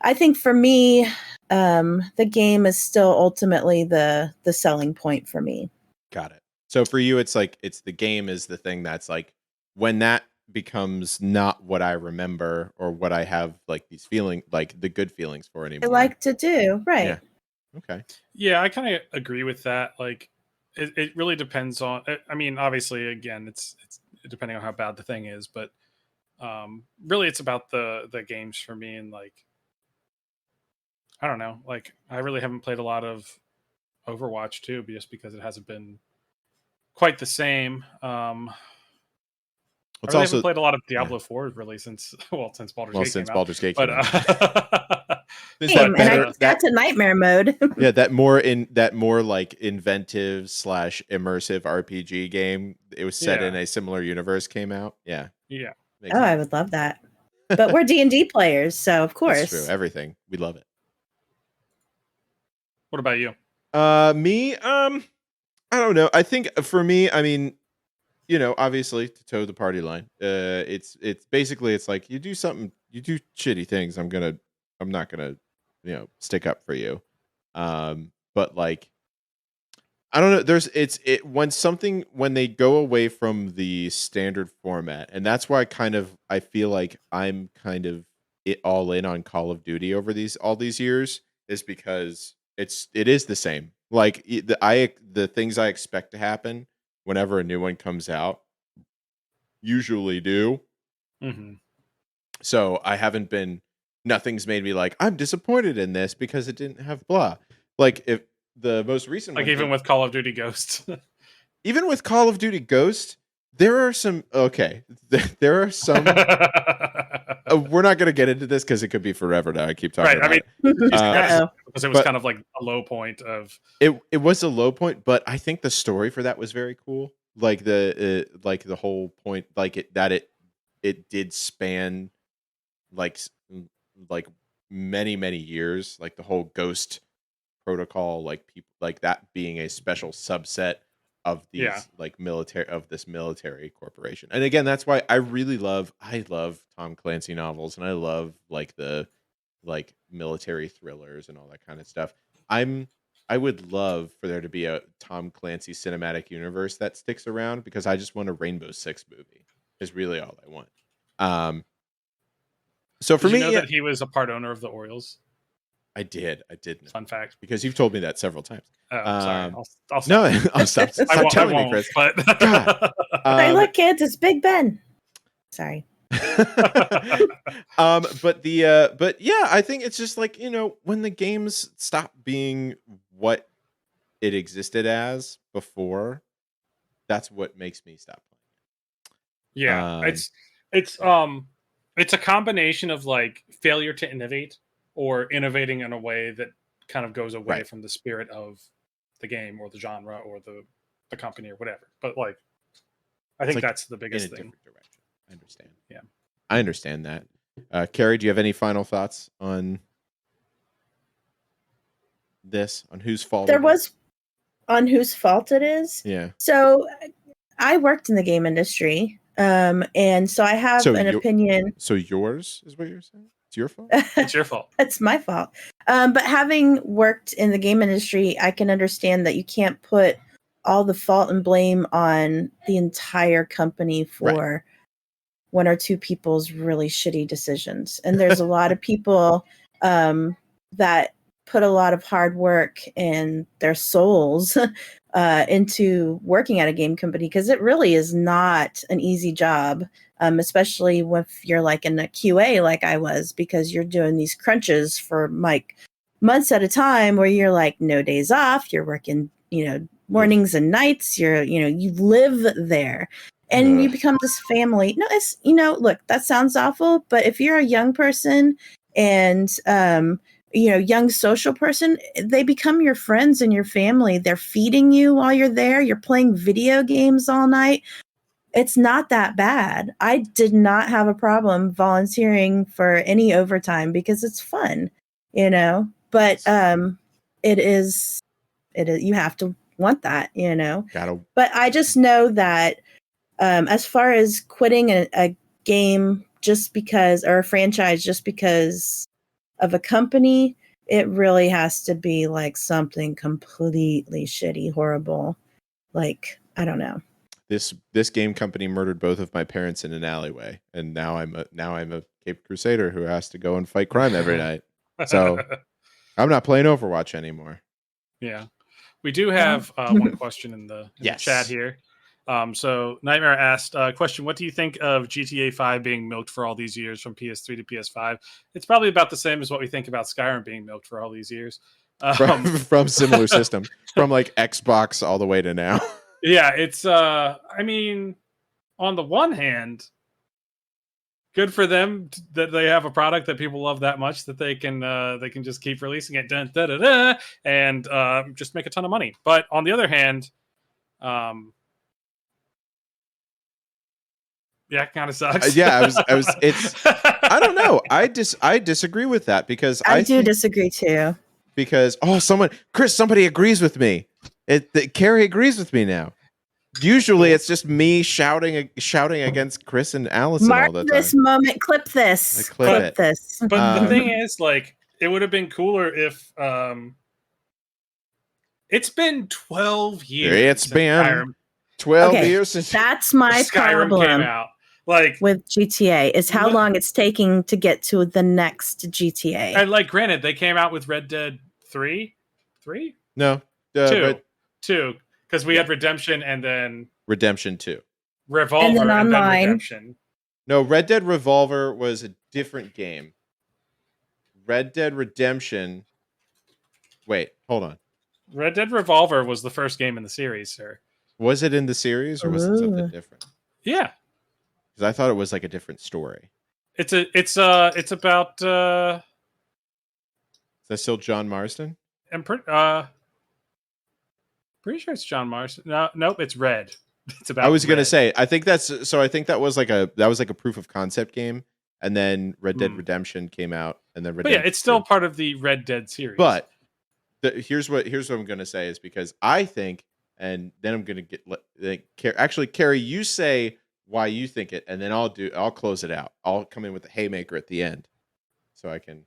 I think for me, the game is still ultimately the selling point for me. Got it. So for you, it's like the game is the thing that's like, when that becomes not what I remember or what I have like these feeling, like the good feelings for anymore. I like to do, right? Yeah. Okay. Yeah, I kind of agree with that. Like, it really depends on. I mean, obviously, again, it's depending on how bad the thing is, but really, it's about the games for me. And like, I don't know, like I really haven't played a lot of Overwatch 2 just because it hasn't been quite the same. I really haven't played a lot of Diablo 4 really since Baldur's Gate came out. Baldur's Gate came out. And I got to nightmare mode. Yeah, that more like inventive / immersive RPG game. It was set in a similar universe. Came out. Yeah. Yeah. Oh, I would love that. But we're D&D players, so of course. That's true. Everything. We love it. What about you? Me, I don't know. I think for me, I mean, you know, obviously to toe the party line. It's basically, it's like you do shitty things, I'm not gonna, you know, stick up for you. But like, I don't know. When they go away from the standard format, and that's why I feel like I'm kind of all in on Call of Duty over all these years, is because it is the same. Like the things I expect to happen whenever a new one comes out usually do. Mm-hmm. So nothing's made me like, I'm disappointed in this because it didn't have blah. Like if the most recent one, even with Call of Duty Ghost, even with Call of Duty Ghost, there are some. There are some. We're not going to get into this because it could be forever now. I keep talking about it. Because it was kind of like a low point of it. It was a low point, but I think the story for that was very cool. Like the whole point, like it did span like many years. Like the whole Ghost protocol, like people like that being a special subset of these like this military corporation. And again, that's why I love Tom Clancy novels, and I love like the like military thrillers and all that kind of stuff. I would love for there to be a Tom Clancy cinematic universe that sticks around, because I just want a Rainbow Six movie is really all I want. So for Did me, you know that he was a part owner of the Orioles? I did know, Fun fact, because you've told me that several times. Oh, sorry. I'll stop. No, I'll stop telling me, Chris. But Hey, look, kids, it's Big Ben. Sorry. But yeah, I think it's just like, when the games stop being what it existed as before, that's what makes me stop playing. Yeah, it's a combination of like failure to innovate or innovating in a way that kind of goes away from the spirit of the game or the genre or the company or whatever. But like, I think that's the biggest thing. Different direction. I understand. Yeah, I understand that. Kari, do you have any final thoughts on this? On whose fault? On whose fault it is? Yeah. So I worked in the game industry, and so I have an opinion. So yours is what you're saying? It's your fault? It's your fault. It's my fault. But having worked in the game industry, I can understand that you can't put all the fault and blame on the entire company for one or two people's really shitty decisions. And there's a lot of people that put a lot of hard work and their souls into working at a game company, because it really is not an easy job, especially if you're like in a QA like I was, because you're doing these crunches for like months at a time where you're like no days off, you're working, mornings and nights, you live there. And you become this family. No, it's, look, that sounds awful, but if you're a young person and, young social person, they become your friends and your family. They're feeding you while you're there. You're playing video games all night. It's not that bad. I did not have a problem volunteering for any overtime because it's fun, but it is, you have to want that, But I just know that as far as quitting a game just because, or a franchise just because of a company, it really has to be like something completely shitty, horrible. Like, I don't know. This game company murdered both of my parents in an alleyway, and now I'm a Cape Crusader who has to go and fight crime every night. So I'm not playing Overwatch anymore. Yeah, we do have one question in the chat here. So Nightmare asked, question, what do you think of GTA 5 being milked for all these years from PS3 to PS5? It's probably about the same as what we think about Skyrim being milked for all these years. From similar systems, from like Xbox all the way to now. Yeah, it's, I mean, on the one hand, good for them that they have a product that people love that much that they can just keep releasing it and just make a ton of money. But on the other hand, yeah, it kind of sucks. I don't know. I disagree with that, because I do disagree too. Because somebody agrees with me. Kari agrees with me now. Usually it's just me shouting against Chris and Allison all the time. This moment, clip this. Clip this. But the thing is, like, it would have been cooler if it's been 12 years. It's been 12 years since that's my Skyrim problem came out. Like, with GTA is how long it's taking to get to the next GTA. And like, granted, they came out with Red Dead 3? No, 2. Because we had Redemption and then Redemption 2, Revolver, and then Redemption. No, Red Dead Revolver was a different game. Red Dead Redemption. Wait, hold on. Red Dead Revolver was the first game in the series, sir. Was it in the series, or was it something different? Yeah, because I thought it was like a different story. It's about. Is that still John Marston? I'm pretty sure it's John Marston. No, nope, it's Red. It's about. I was gonna say. I think that was like a proof of concept game, and then Red Dead Redemption came out, and then Redemption. But yeah, it's still part of the Red Dead series. But here's what I'm gonna say is, because I think, and then I'm gonna actually, Kari, you say why you think it, and then I'll close it out. I'll come in with the haymaker at the end, so I can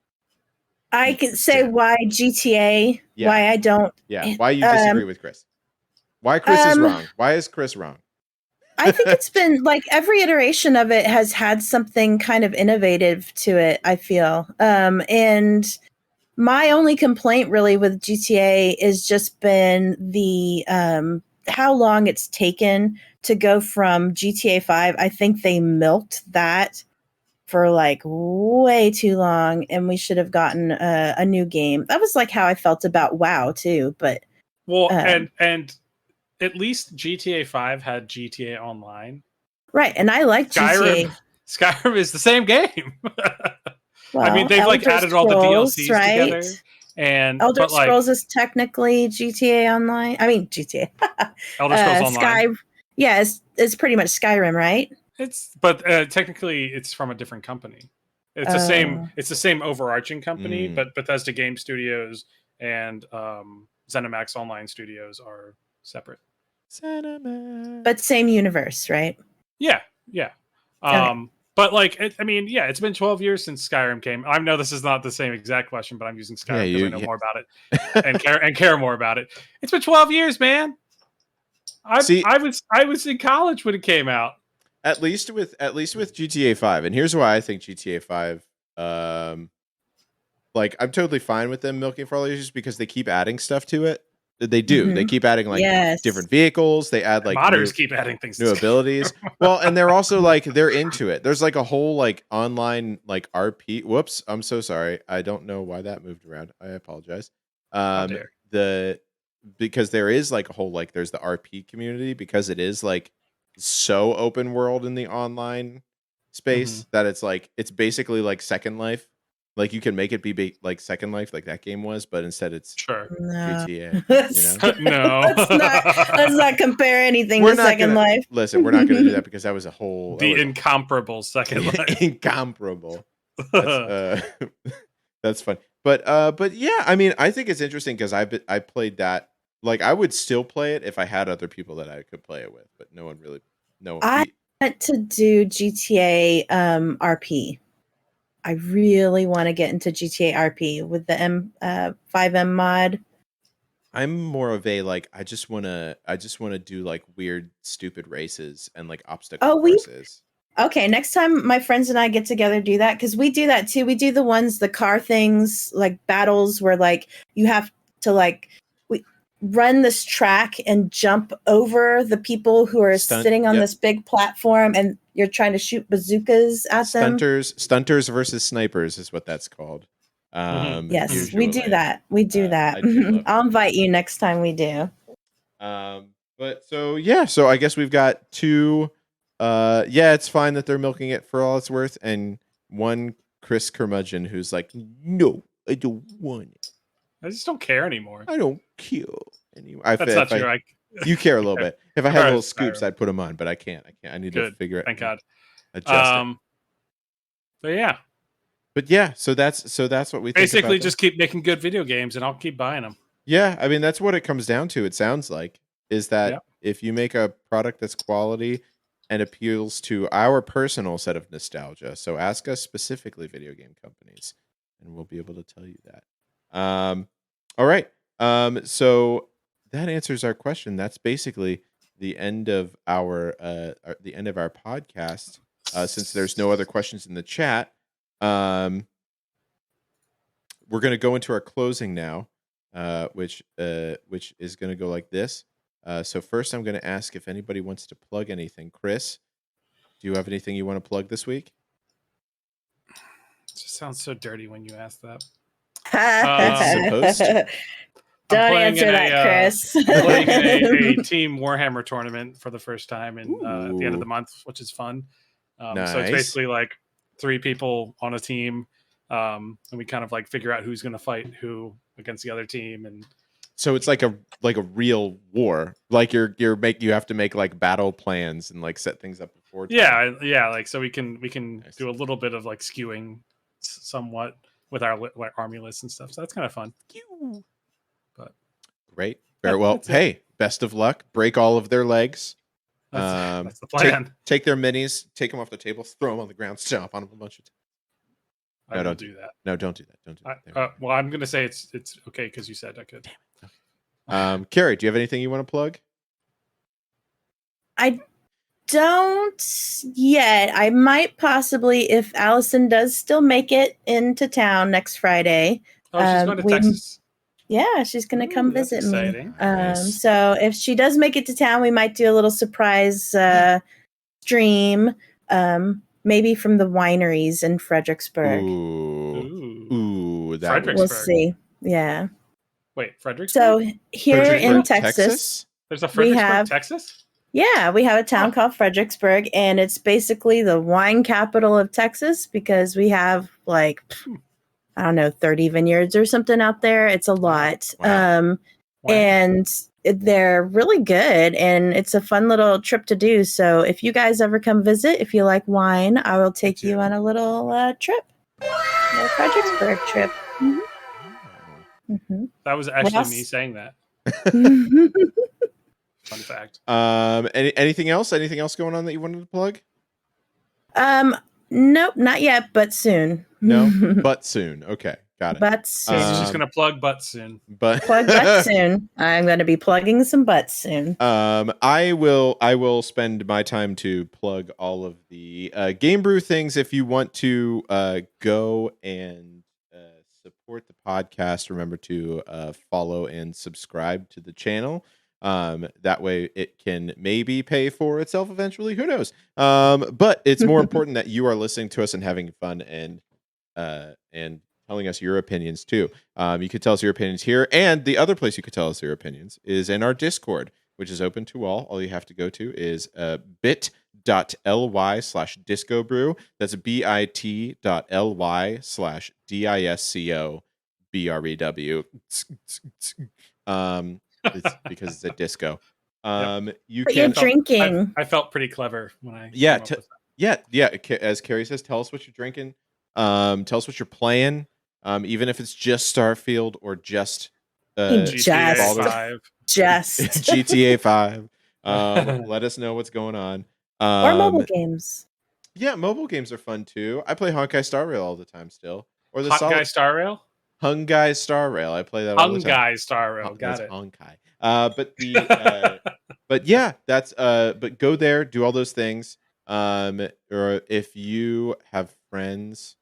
say why GTA. Yeah. Why I don't. Why you disagree with Chris? Why Chris is wrong? Why is Chris wrong? I think it's been like every iteration of it has had something kind of innovative to it, I feel. And my only complaint really with GTA is just been the how long it's taken to go from GTA 5. I think they milked that for like way too long, and we should have gotten a new game. That was like how I felt about WoW too, but and at least GTA 5 had GTA Online. Right, and I like GTA. Skyrim is the same game. Well, I mean, they've Elder added all the DLCs together. And Elder Scrolls is technically GTA Online. I mean, GTA. Elder Scrolls Online. It's pretty much Skyrim, right? But technically, it's from a different company. It's the same. It's the same overarching company, but Bethesda Game Studios and ZeniMax Online Studios are separate. But same universe, right? Yeah. Okay. But like, it's been 12 years since Skyrim came. I know this is not the same exact question, but I'm using Skyrim because I know more about it and care more about it. It's been 12 years, man. I was in college when it came out. At least with GTA 5, and here's why I think GTA 5. Like, I'm totally fine with them milking for all these because they keep adding stuff to it. They do. They keep adding different vehicles. They add like modders keep adding things, new abilities. Well, and they're also like they're into it. There's like a whole like online like RP. Whoops, I'm so sorry. I don't know why that moved around. I apologize. Because there is like a whole like there's the RP community because it is like so open world in the online space that it's basically like Second Life. Like you can make it be like Second Life, like that game was, but instead it's GTA. Let's not compare anything to Second Life. Listen, we're not going to do that because that was a whole incomparable Second Life. Incomparable. That's fun. But yeah, I mean, I think it's interesting because I played that. Like, I would still play it if I had other people that I could play it with, but no one really. I want to do GTA RP. I really want to get into GTA RP with the 5M mod. I'm more of a like I just want to do like weird stupid races and like obstacle courses. Okay, next time my friends and I get together, do that because we do that too. We do the car things like battles where like you have to like run this track and jump over the people who are sitting on this big platform and you're trying to shoot bazookas at them. Stunters versus snipers is what that's called. Yes, usually. we do that. I'll invite you next time we do. So I guess we've got two. It's fine that they're milking it for all it's worth, and one Chris curmudgeon who's like, no, I don't want it. I just don't care anymore. I don't care anymore. That's not true. You care a little bit. If I had little scoops, I'd put them on, but I can't. I need to figure it. Thank God. Adjust it. So yeah. But yeah, so that's what we think basically just keep making good video games, and I'll keep buying them. Yeah, I mean that's what it comes down to. It sounds like is that if you make a product that's quality and appeals to our personal set of nostalgia, so ask us specifically, video game companies, and we'll be able to tell you that. All right. So that answers our question. That's basically the end of our podcast. Since there's no other questions in the chat, we're going to go into our closing now, which is going to go like this. So first, I'm going to ask if anybody wants to plug anything. Chris, do you have anything you want to plug this week? It just sounds so dirty when you ask that. It's supposed to. Don't answer that, Chris. I'm playing in a Team Warhammer tournament for the first time at the end of the month, which is fun. Nice. So it's basically like 3 people on a team, and we kind of like figure out who's going to fight who against the other team. And so it's like a real war. Like you have to make like battle plans and like set things up before time. Yeah. Like so we can do a little bit of like skewing somewhat with our army lists and stuff. So that's kind of fun. But great. Very well. Hey, best of luck. Break all of their legs. That's the plan. Take their minis, take them off the table, throw them on the ground, stomp on them a bunch of times. I don't do that. No, don't do that. Don't do that. Well, I'm gonna say it's okay because you said I could. Damn it. Okay. Kari, do you have anything you want to plug? I don't yet. I might possibly, if Allison does still make it into town next Friday. Oh, she's going to Texas? Yeah, she's going to come visit me. Nice. So if she does make it to town, we might do a little surprise stream, maybe from the wineries in Fredericksburg. Ooh, that Fredericksburg. We'll see. Yeah. Wait, Fredericksburg? So here in Texas, there's a Fredericksburg, Texas? Yeah, we have a town called Fredericksburg, and it's basically the wine capital of Texas because we have like, I don't know, 30 vineyards or something out there. It's a lot. Wow. And they're really good, and it's a fun little trip to do. So if you guys ever come visit, if you like wine, I will take you on a little trip. A Fredericksburg trip. Mm-hmm. Mm-hmm. That was actually me saying that. Fun fact. Anything else? Anything else going on that you wanted to plug? Nope, not yet, but soon. No, but soon. Okay, got it. But soon. She's gonna plug butt soon. Plug butt soon. I'm gonna be plugging some butts soon. I will spend my time to plug all of the Game Brew things. If you want to go and support the podcast, remember to follow and subscribe to the channel. That way it can maybe pay for itself eventually. Who knows? But it's more important that you are listening to us and having fun and telling us your opinions too. You could tell us your opinions here, and the other place you could tell us your opinions is in our Discord, which is open to all. All you have to go to is bit.ly/discobrew. That's bit.ly/discobrew. It's because it's a disco. You're drinking. I felt pretty clever when I. Yeah. As Kari says, tell us what you're drinking. Tell us what you're playing. Even if it's just Starfield or just GTA 5. Just GTA 5. Let us know what's going on. Or mobile games. Yeah, mobile games are fun too. I play Honkai Star Rail all the time still. Or the Honkai Star Rail. Honkai Star Rail. I play that all the time. Honkai Star Rail. Got it. Honkai. But yeah, that's but go there, do all those things. Or if you have friends.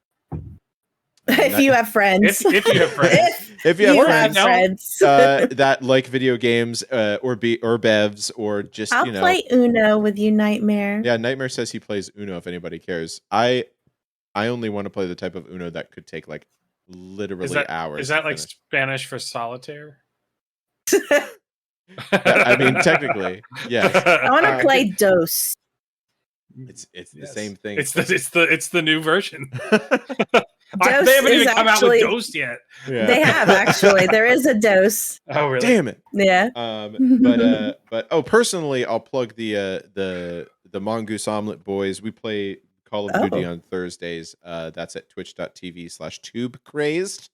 If you have friends. If you have friends. If you have friends. That like video games or bevs or just I'll play Uno with you, Nightmare. Yeah, Nightmare says he plays Uno if anybody cares. I only want to play the type of Uno that could take like literally hours. Is that like Spanish for solitaire? I mean, technically, yes. I want to play Dos. It's the same thing. It's the new version. They haven't even come out with Dos yet. Yeah. They have actually. There is a Dos. Oh really? Damn it. Yeah. But personally, I'll plug the Mongoose Omelet Boys. We play Call of Duty on Thursdays. That's at twitch.tv/tubecrazed.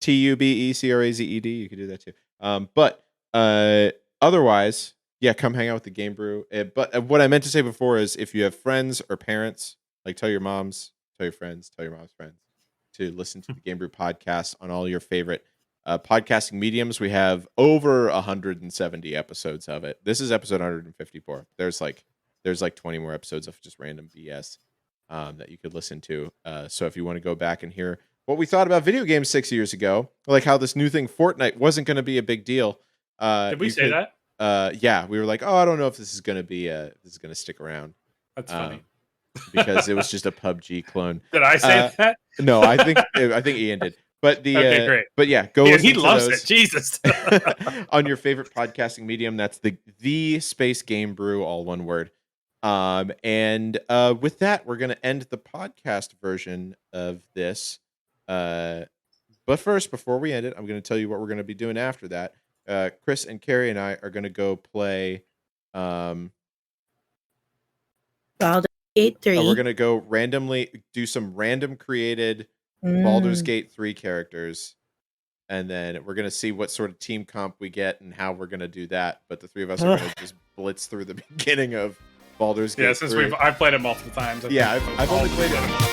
TUBECRAZED. You can do that too. But otherwise, yeah, come hang out with the Game Brew. But what I meant to say before is if you have friends or parents, like tell your moms, tell your friends, tell your mom's friends to listen to the Game Brew podcast on all your favorite podcasting mediums. We have over 170 episodes of it. This is episode 154. There's like 20 more episodes of just random BS that you could listen to. So if you want to go back and hear what we thought about video games 6 years ago, like how this new thing Fortnite wasn't going to be a big deal. Did we say that? Yeah, we were like, oh, I don't know if this is going to stick around. That's funny. Because it was just a PUBG clone. Did I say that? No, I think Ian did. But okay, great. But yeah, go. Yeah, listen he to loves those it. Jesus. on your favorite podcasting medium. That's the Space Game Brew, all one word. And with that, we're gonna end the podcast version of this. But first, before we end it, I'm gonna tell you what we're gonna be doing after that. Chris and Kari and I are gonna go play. Baldur's Gate 3. We're gonna go randomly do some random created Baldur's Gate 3 characters, and then we're going to see what sort of team comp we get and how we're going to do that. But the three of us are going to just blitz through the beginning of Baldur's Gate. Yeah, since I've played it multiple times. I've only played it